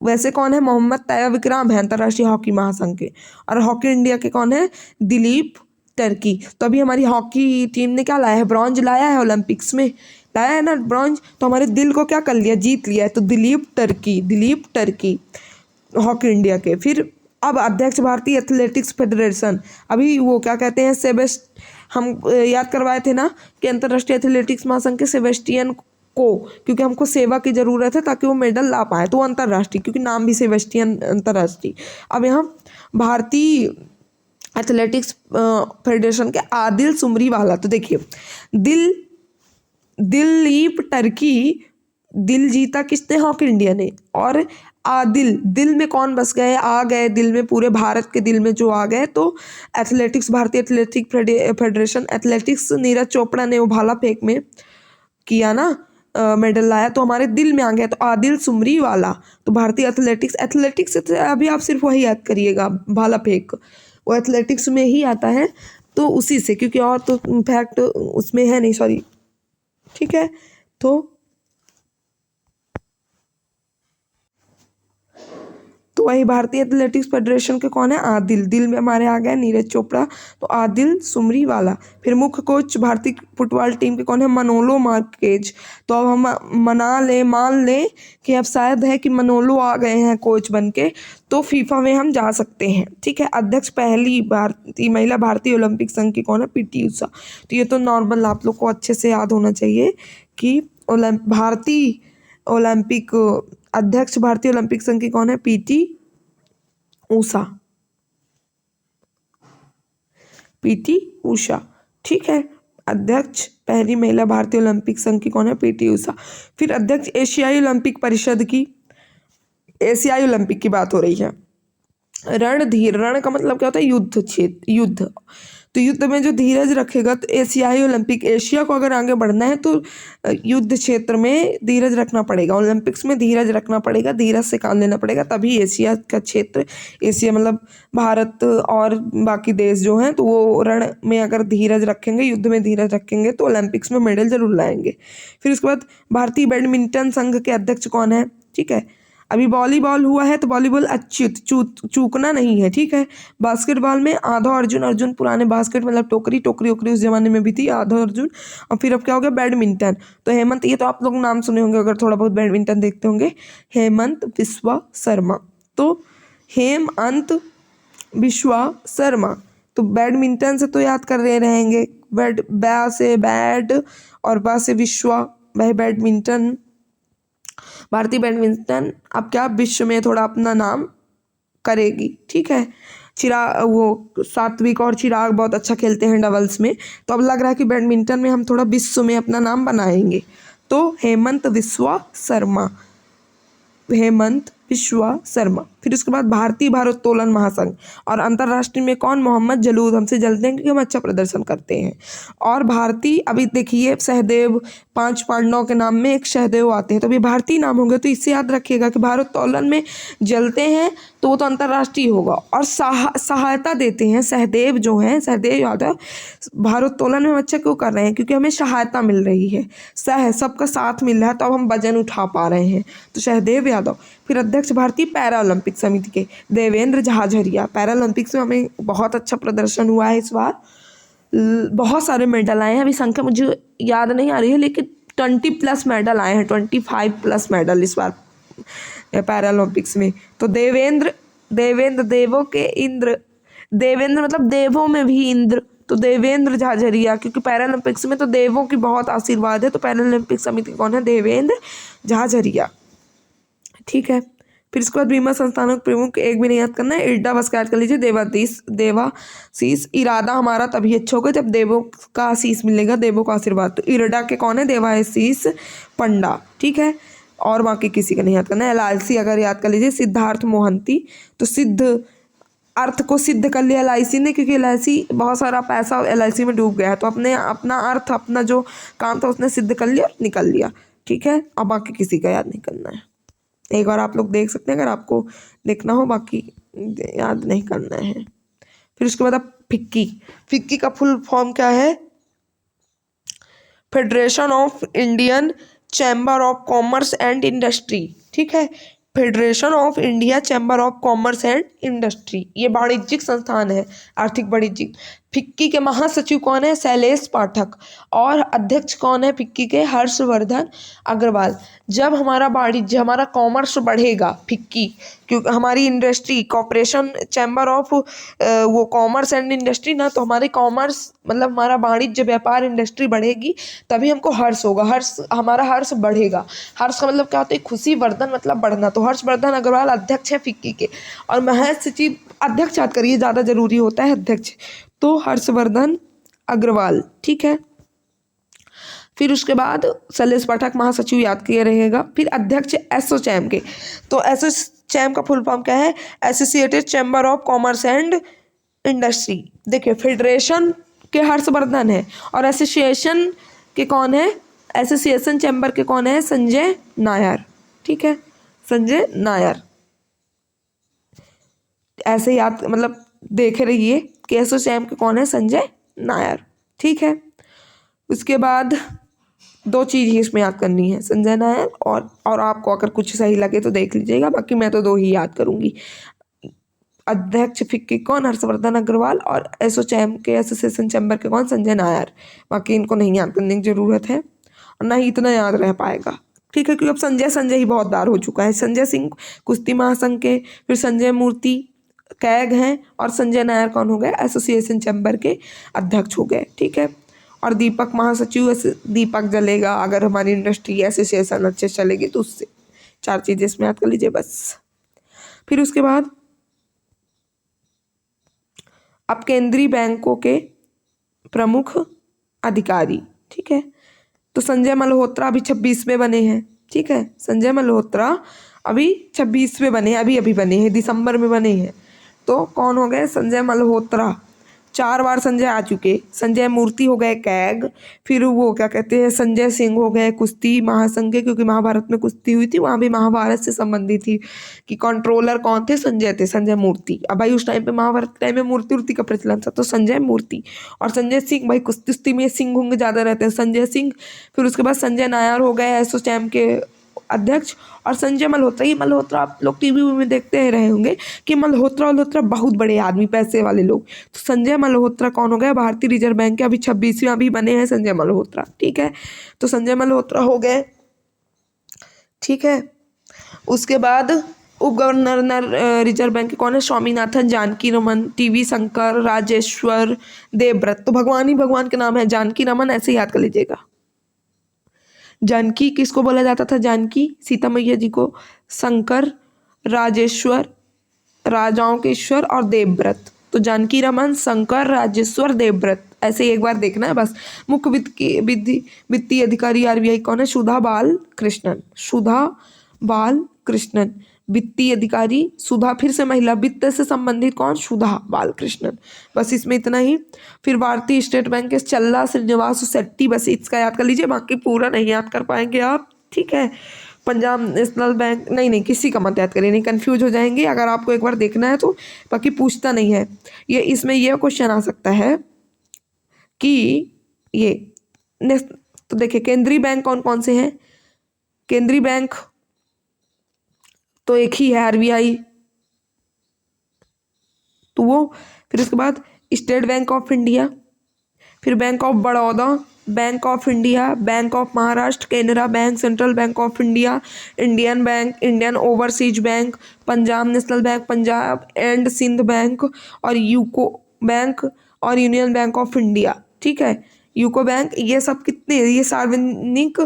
वैसे कौन है? मोहम्मद तैयब विक्रम है अंतर्राष्ट्रीय हॉकी महासंघ के। और हॉकी इंडिया के कौन है? दिलीप टर्की। तो अभी हमारी हॉकी टीम ने क्या लाया है? ब्रॉन्ज लाया है, ओलंपिक्स में लाया है ना ब्रॉन्ज, तो हमारे दिल को क्या कर लिया? जीत लिया है। तो Dilip Turkey, Dilip Turkey hockey India के। फिर अब अध्यक्ष भारतीय एथलेटिक्स फेडरेशन, अभी वो क्या कहते हैं, हम याद करवाए थे ना कि अंतर्राष्ट्रीय एथलेटिक्स महासंघ के सेबेस्टियन को, क्योंकि हमको सेवा की ज़रूरत है ताकि वो मेडल ला पाए, तो अंतर्राष्ट्रीय, क्योंकि नाम भी सेबेस्टियन अंतर्राष्ट्रीय। अब यहाँ भारतीय एथलेटिक्स फेडरेशन के आदिल सुमरीवाला। तो देखिए, दिलीप टर्की, दिल जीता किसने? हॉकी इंडिया ने। और आदिल, दिल में कौन बस गए? आ गए दिल में, पूरे भारत के दिल में जो आ गए, तो एथलेटिक्स, भारतीय athletic federation athletics, Neeraj Chopra ने वो भाला फेंक में किया ना, मेडल लाया, तो हमारे दिल में आ गया। तो आदिल सुमरीवाला, तो भारतीय एथलेटिक्स अभी आप सिर्फ वही याद करिएगा, भाला फेंक, वो एथलेटिक्स में ही आता है, तो उसी से, क्योंकि और तो फैक्ट उसमें है नहीं, सॉरी। ठीक है, तो वही भारतीय एथलेटिक्स फेडरेशन के कौन है? आदिल। दिल में हमारे आ गए नीरज चोपड़ा, तो आदिल सुमरीवाला। फिर मुख्य कोच भारतीय फुटबॉल टीम के कौन है? मनोलो मार्केज। तो अब हम मान लें कि अब शायद है कि मनोलो आ गए हैं कोच बन के, तो फीफा में हम जा सकते हैं। ठीक है, अध्यक्ष पहली महिला भारतीय ओलंपिक संघ की कौन है? पीटी उषा। तो ये तो नॉर्मल आप लोग को अच्छे से याद होना चाहिए कि भारतीय ओलंपिक अध्यक्ष भारतीय ओलंपिक संघ की कौन है? PT Usha, PT Usha. ठीक है, अध्यक्ष पहली महिला भारतीय ओलंपिक संघ की कौन है? पीटी उषा। फिर अध्यक्ष एशियाई ओलंपिक परिषद की, एशियाई ओलंपिक की बात हो रही है। रणधीर, रण का मतलब क्या होता है? युद्ध क्षेत्र, युद्ध। तो युद्ध में जो धीरज रखेगा, तो एशियाई ओलंपिक, एशिया को अगर आगे बढ़ना है तो युद्ध क्षेत्र में धीरज रखना पड़ेगा, ओलंपिक्स में धीरज रखना पड़ेगा, धीरज से काम लेना पड़ेगा, तभी एशिया का क्षेत्र, एशिया मतलब भारत और बाकी देश जो हैं, तो वो रण में अगर धीरज रखेंगे, युद्ध में धीरज रखेंगे, तो ओलंपिक्स में मेडल जरूर लाएंगे। फिर उसके बाद भारतीय बैडमिंटन संघ के अध्यक्ष कौन है? ठीक है, अभी वॉलीबॉल हुआ है, तो वॉलीबॉल अच्युत, चूकना नहीं है। ठीक है, बास्केटबॉल में आधव अर्जुन, अर्जुन पुराने बास्केट मतलब टोकरी ओकरी उस जमाने में भी थी, आधव अर्जुन। और फिर अब क्या हो गया? बैडमिंटन। तो हेमंत, ये तो आप लोग नाम सुने होंगे अगर थोड़ा बहुत बैडमिंटन देखते होंगे, हेमंत बिस्वा शर्मा। तो हेमंत बिस्वा शर्मा, तो बैडमिंटन से तो याद कर रहे रहेंगे, बैड से बैड और बा से विश्वा, वह बैडमिंटन, भारतीय बैडमिंटन अब क्या विश्व में थोड़ा अपना नाम करेगी। ठीक है, वो सात्विक और चिराग बहुत अच्छा खेलते हैं डबल्स में, तो अब लग रहा है कि बैडमिंटन में हम थोड़ा विश्व में अपना नाम बनाएंगे। तो हेमंत बिस्वा शर्मा, हेमंत बिस्वा शर्मा। फिर उसके बाद भारतीय भारोत्तोलन महासंघ और अंतर्राष्ट्रीय में कौन? मोहम्मद जलूद, हमसे जलते हैं क्योंकि हम अच्छा प्रदर्शन करते हैं। और भारतीय, अभी देखिए सहदेव, 5 पांडवों के नाम में एक सहदेव आते हैं, तो अभी भारतीय नाम होंगे, तो इससे याद रखिएगा कि भारोत्तोलन में जलते हैं तो वो तो अंतर्राष्ट्रीय होगा। और सहायता देते हैं, सहदेव जो हैं, सहदेव यादव, भारोत्तोलन में हम अच्छा क्यों कर रहे हैं? क्योंकि हमें सहायता मिल रही है, सबका साथ मिल रहा है, तो अब हम वजन उठा पा रहे हैं, तो सहदेव यादव। फिर अध्यक्ष भारतीय पैरा ओलंपिक समिति के देवेंद्र झाझरिया, पैरा ओलंपिक्स में हमें बहुत अच्छा प्रदर्शन हुआ है इस बार, बहुत सारे मेडल आए हैं, अभी संख्या मुझे याद नहीं आ रही है, लेकिन 20+ मेडल आए हैं, 25+ मेडल इस बार पैरा ओलंपिक्स में। तो देवेंद्र देवों के इंद्र, देवेंद्र मतलब देवों में भी इंद्र, तो देवेंद्र झाझरिया, क्योंकि पैरा ओलंपिक्स में तो देवों की बहुत आशीर्वाद है, तो पैरा ओलंपिक समिति कौन है? देवेंद्र झाझरिया। ठीक है, फिर इसके बाद बीमा संस्थानों के प्रमुख एक भी नहीं याद करना है, इरडा बस याद कर लीजिए, देवाशीष। इरादा हमारा तभी अच्छा होगा जब देवों का आशीष मिलेगा, देवों का आशीर्वाद। तो इरडा के कौन है, देवाशीष पंडा, ठीक है। और बाकी किसी का नहीं याद करना है। LIC अगर याद कर लीजिए, सिद्धार्थ मोहंती। तो सिद्ध अर्थ को सिद्ध कर लिया LIC ने, क्योंकि LIC बहुत सारा पैसा LIC में डूब गया है, तो अपने अपना अर्थ अपना जो काम था उसने सिद्ध कर लिया, निकल लिया, ठीक है। अब बाकी किसी का याद नहीं करना है, एक बार आप लोग देख सकते हैं अगर आपको देखना हो, बाकी याद नहीं करना है। फिर उसके बाद अब फिक्की। फिक्की का फुल फॉर्म क्या है, federation of Indian chamber of commerce and industry, ठीक है। Federation of India chamber of commerce and industry, ये वाणिज्यिक संस्थान है, आर्थिक वाणिज्यिक। फिक्की के महासचिव कौन है, शैलेश पाठक। और अध्यक्ष कौन है फिक्की के, हर्षवर्धन अग्रवाल। जब हमारा वाणिज्य, हमारा कॉमर्स बढ़ेगा, फिक्की क्योंकि हमारी इंडस्ट्री कॉपरेशन चैम्बर ऑफ वो कॉमर्स एंड इंडस्ट्री ना, तो हमारे कॉमर्स मतलब हमारा वाणिज्य व्यापार इंडस्ट्री बढ़ेगी, तभी हमको हर्ष होगा, हमारा हर्ष बढ़ेगा। हर्ष का मतलब क्या होता है, खुशी, वर्धन मतलब बढ़ना। तो हर्षवर्धन अग्रवाल अध्यक्ष है फिक्की के। और महासचिव, अध्यक्ष याद करिए, ज़्यादा जरूरी होता है अध्यक्ष, तो हर्षवर्धन अग्रवाल, ठीक है। फिर उसके बाद शैलेश पाठक महासचिव याद किया रहेगा। फिर अध्यक्ष एसोचैम के, तो एसोचैम का फुल फॉर्म क्या है, associated chamber of commerce and industry. देखिए फेडरेशन के हर्षवर्धन है, और एसोसिएशन के कौन है, एसोसिएशन चैम्बर के कौन है, संजय नायर, ठीक है, संजय नायर। ऐसे याद मतलब देखे रहिए कि एसोचैम के कौन है, संजय नायर, ठीक है। उसके बाद दो चीज़ ही इसमें याद करनी है, संजय नायर और आपको अगर कुछ सही लगे तो देख लीजिएगा, बाकी मैं तो दो ही याद करूंगी। अध्यक्ष फिक्की कौन, हर्षवर्धन अग्रवाल। और एसोचैम के, एसोसिएशन चैम्बर के कौन, संजय नायर। बाकी इनको नहीं याद करने की जरूरत है, और ना ही इतना याद रह पाएगा, ठीक है, क्योंकि अब संजय ही बहुत बार हो चुका है। संजय सिंह कुश्ती महासंघ के, फिर संजय मूर्ति कैग हैं, और संजय नायर कौन हो गए, एसोसिएशन चैम्बर के अध्यक्ष हो गए, ठीक है। और दीपक महासचिव, दीपक जलेगा अगर हमारी इंडस्ट्री एसोसिएशन अच्छे से चलेगी तो उससे। चार चीजें इसमें याद कर लीजिए बस। फिर उसके बाद अब केंद्रीय बैंकों के प्रमुख अधिकारी, ठीक है। तो संजय मल्होत्रा अभी 26वें बने हैं, ठीक है, संजय मल्होत्रा अभी 26वें बने हैं, अभी बने हैं, दिसंबर में बने हैं। तो कौन हो गए, संजय मल्होत्रा, 4 बार संजय आ चुके। संजय मूर्ति हो गए कैग, फिर वो क्या कहते हैं, संजय सिंह हो गए कुश्ती महासंघ के, क्योंकि महाभारत में कुश्ती हुई थी, वहाँ भी महाभारत से संबंधित थी कि कंट्रोलर कौन थे, संजय थे, संजय मूर्ति। अब भाई उस टाइम पे महाभारत के टाइम में मूर्ति का प्रचलन था, तो संजय मूर्ति। और संजय सिंह, भाई कुश्ती में सिंह होंगे ज़्यादा रहते हैं, संजय सिंह। फिर उसके बाद संजय नायर हो गए एसोचैम के अध्यक्ष। और संजय मल्होत्रा, ये मल्होत्रा आप लोग टीवी में देखते रहे होंगे कि मल्होत्रा बहुत बड़े आदमी, पैसे वाले लोग। तो संजय मल्होत्रा कौन हो गए, भारतीय रिजर्व बैंक के अभी 26वें अभी बने हैं संजय मल्होत्रा, ठीक है। तो संजय मल्होत्रा हो गए, ठीक है। उसके बाद उप गवर्नर रिजर्व बैंक के कौन है, स्वामीनाथन, जानकी रमन, टीवी शंकर, राजेश्वर देवव्रत। तो भगवान ही भगवान के नाम है, जानकी रमन, ऐसे याद कर लीजिएगा। जानकी किसको बोला जाता था, जानकी सीता मैया जी को, शंकर राजेश्वर राजाओं के ईश्वर, और देवव्रत। तो जानकी रमन, शंकर, राजेश्वर, देवव्रत, ऐसे एक बार देखना है बस। मुख्य वित्तीय अधिकारी RBI कौन है, सुधा बाल कृष्णन, सुधा बाल कृष्णन वित्तीय अधिकारी। सुधा फिर से महिला, वित्त से संबंधित कौन, सुधा बालकृष्णन, बस इसमें इतना ही। फिर भारतीय स्टेट बैंक के चल्ला श्रीनिवास शेट्टी, बस इसका याद कर लीजिए, बाकी पूरा नहीं याद कर पाएंगे आप, ठीक है। पंजाब नेशनल बैंक, नहीं किसी का मत याद करिए, नहीं कंफ्यूज हो जाएंगे अगर आपको एक बार देखना है तो, बाकी पूछता नहीं है ये। इसमें यह क्वेश्चन आ सकता है कि ये तो देखिए केंद्रीय बैंक कौन कौन से हैं, केंद्रीय बैंक तो एक ही है RBI, तो वो। फिर उसके बाद स्टेट बैंक ऑफ इंडिया, फिर Bank of Baroda, Bank of India, Bank of Maharashtra, Canara Bank, Central Bank of India, Indian Bank, Indian Overseas Bank, Punjab National Bank, Punjab and Sindh Bank, और यूको बैंक, और यूनियन बैंक ऑफ इंडिया, ठीक है, UCO bank. ये सब कितने, ये सार्वजनिक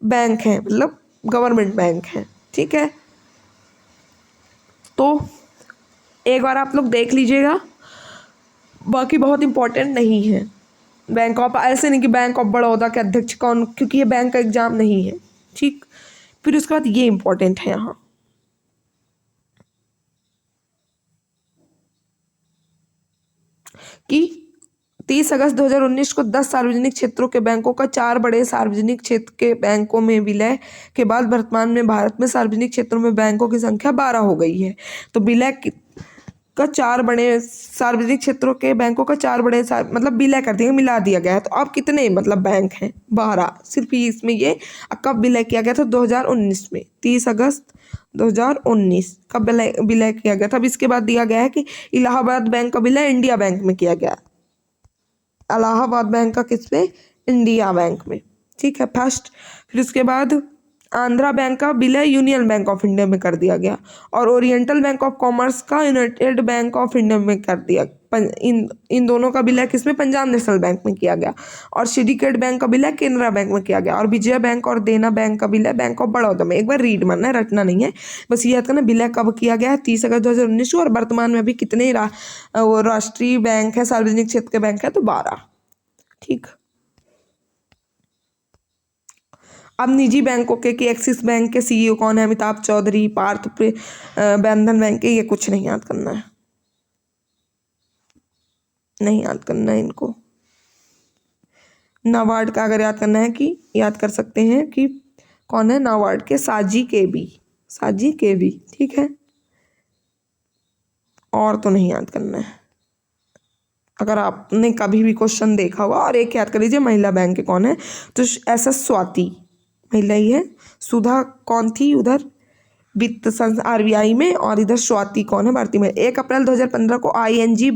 बैंक हैं, मतलब गवर्नमेंट बैंक हैं, ठीक है। तो एक बार आप लोग देख लीजिएगा, बाकी बहुत इंपॉर्टेंट नहीं है। बैंक ऑफ, ऐसे नहीं कि बैंक ऑफ बड़ौदा के अध्यक्ष कौन, क्योंकि ये बैंक का एग्जाम नहीं है, ठीक। फिर उसके बाद ये इंपॉर्टेंट है यहाँ कि 30 अगस्त 2019 को 10 सार्वजनिक क्षेत्रों के बैंकों का 4 बड़े सार्वजनिक क्षेत्र के बैंकों में विलय के बाद वर्तमान में भारत में सार्वजनिक क्षेत्रों में बैंकों की संख्या 12 हो गई है। तो विलय का 4 बड़े सार्वजनिक क्षेत्रों के बैंकों का 4 बड़े मतलब विलय कर दिया, मिला दिया गया है। तो अब कितने मतलब बैंक हैं? 12 सिर्फ इसमें। ये कब विलय किया गया था? 2019 में, 30 अगस्त 2019 कब विलय किया गया था। अब इसके बाद दिया गया है कि इलाहाबाद बैंक का विलय इंडिया बैंक में किया गया। इलाहाबाद बैंक का किस में? इंडिया बैंक में, ठीक है, फर्स्ट। फिर उसके बाद आंध्रा बैंक का विलय यूनियन बैंक ऑफ इंडिया में कर दिया गया, और ओरिएंटल बैंक ऑफ कॉमर्स का यूनाइटेड बैंक ऑफ इंडिया में कर दिया। इन दोनों का विलय किसमें? पंजाब नेशनल बैंक में किया गया। और सिंडिकेट बैंक का विलय केनरा बैंक में किया गया। और विजया बैंक और देना बैंक का विलय बैंक ऑफ बड़ौदा में। एक बार रीड मानना है, रटना नहीं है, बस ये याद करना विलय कब किया गया है? 30 अगस्त 2019 को। और वर्तमान में अभी कितने राष्ट्रीय बैंक है, सार्वजनिक क्षेत्र के बैंक है? तो 12, ठीक। अब निजी बैंकों के कि एक्सिस बैंक के सीईओ कौन है? अमिताभ चौधरी, पार्थ बंधन बैंक के। ये कुछ नहीं याद करना है, नहीं याद करना है इनको। नाबार्ड का अगर याद करना है कि याद कर सकते हैं कि कौन है नाबार्ड के? साजी केबी, साजी केबी, ठीक है। और तो नहीं याद करना है। अगर आपने कभी भी क्वेश्चन देखा होगा। और एक याद कर लीजिए, महिला बैंक के कौन है? तो SS स्वाति महिला ही है। सुधा कौन थी उधर? वित्त RBI में। और इधर स्वाति कौन है? भारतीय में। 1 अप्रैल 2015 को ING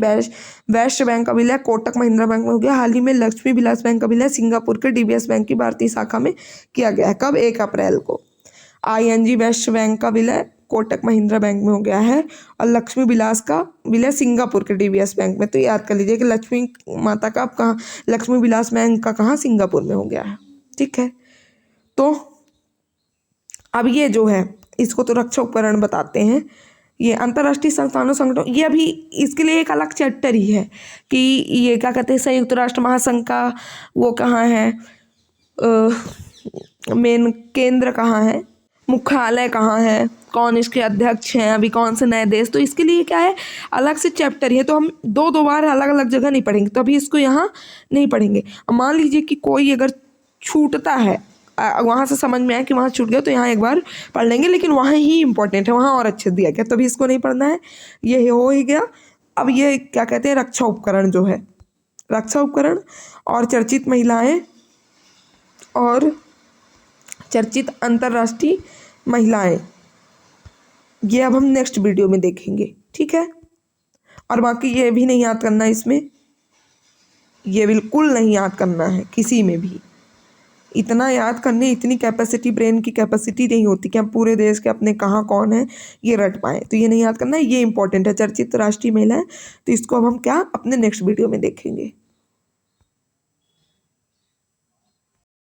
वेस्ट बैंक का विलय कोटक महिंद्रा बैंक में हो गया। हाल ही में लक्ष्मी विलास बैंक का विलय सिंगापुर के DBS बैंक की भारतीय शाखा में किया गया है। कब? 1 अप्रैल को। ING वेस्ट बैंक का विलय कोटक महिंद्रा बैंक में हो गया है, और लक्ष्मी विलास का विलय सिंगापुर के DBS बैंक में। तो याद कर लीजिए कि लक्ष्मी माता का कहाँ, लक्ष्मी विलास बैंक का कहाँ? सिंगापुर में हो गया है, ठीक है। तो अब ये जो है, इसको तो रक्षा उपकरण बताते हैं। ये अंतर्राष्ट्रीय संस्थानों संगठनों, ये अभी इसके लिए एक अलग चैप्टर ही है कि ये क्या कहते हैं, संयुक्त राष्ट्र महासंघ का वो कहाँ है, मेन केंद्र कहाँ है, मुख्यालय कहाँ है, कौन इसके अध्यक्ष हैं, अभी कौन से नए देश। तो इसके लिए क्या है, अलग से चैप्टर है। तो हम दो बार अलग अलग जगह नहीं पढ़ेंगे, तो अभी इसको यहाँ नहीं पढ़ेंगे। मान लीजिए कि कोई अगर छूटता है, वहाँ से समझ में आया कि वहाँ छूट गया, तो यहाँ एक बार पढ़ लेंगे, लेकिन वहाँ ही इंपॉर्टेंट है, वहाँ और अच्छे दिया गया, तभी इसको नहीं पढ़ना है। ये हो ही गया। अब ये क्या कहते हैं, रक्षा उपकरण जो है, रक्षा उपकरण और चर्चित महिलाएं और चर्चित अंतर्राष्ट्रीय महिलाएं, ये अब हम नेक्स्ट वीडियो में देखेंगे, ठीक है। और बाकी ये भी नहीं याद करना, इसमें ये बिल्कुल नहीं याद करना है किसी में भी। इतना याद करने, इतनी कैपेसिटी, ब्रेन की कैपेसिटी नहीं होती कि हम पूरे देश के अपने कहाँ कौन है ये रट पाएँ। तो ये नहीं याद करना है, ये इंपॉर्टेंट है, चर्चित राष्ट्रीय महिलाएं। तो इसको अब हम क्या अपने नेक्स्ट वीडियो में देखेंगे।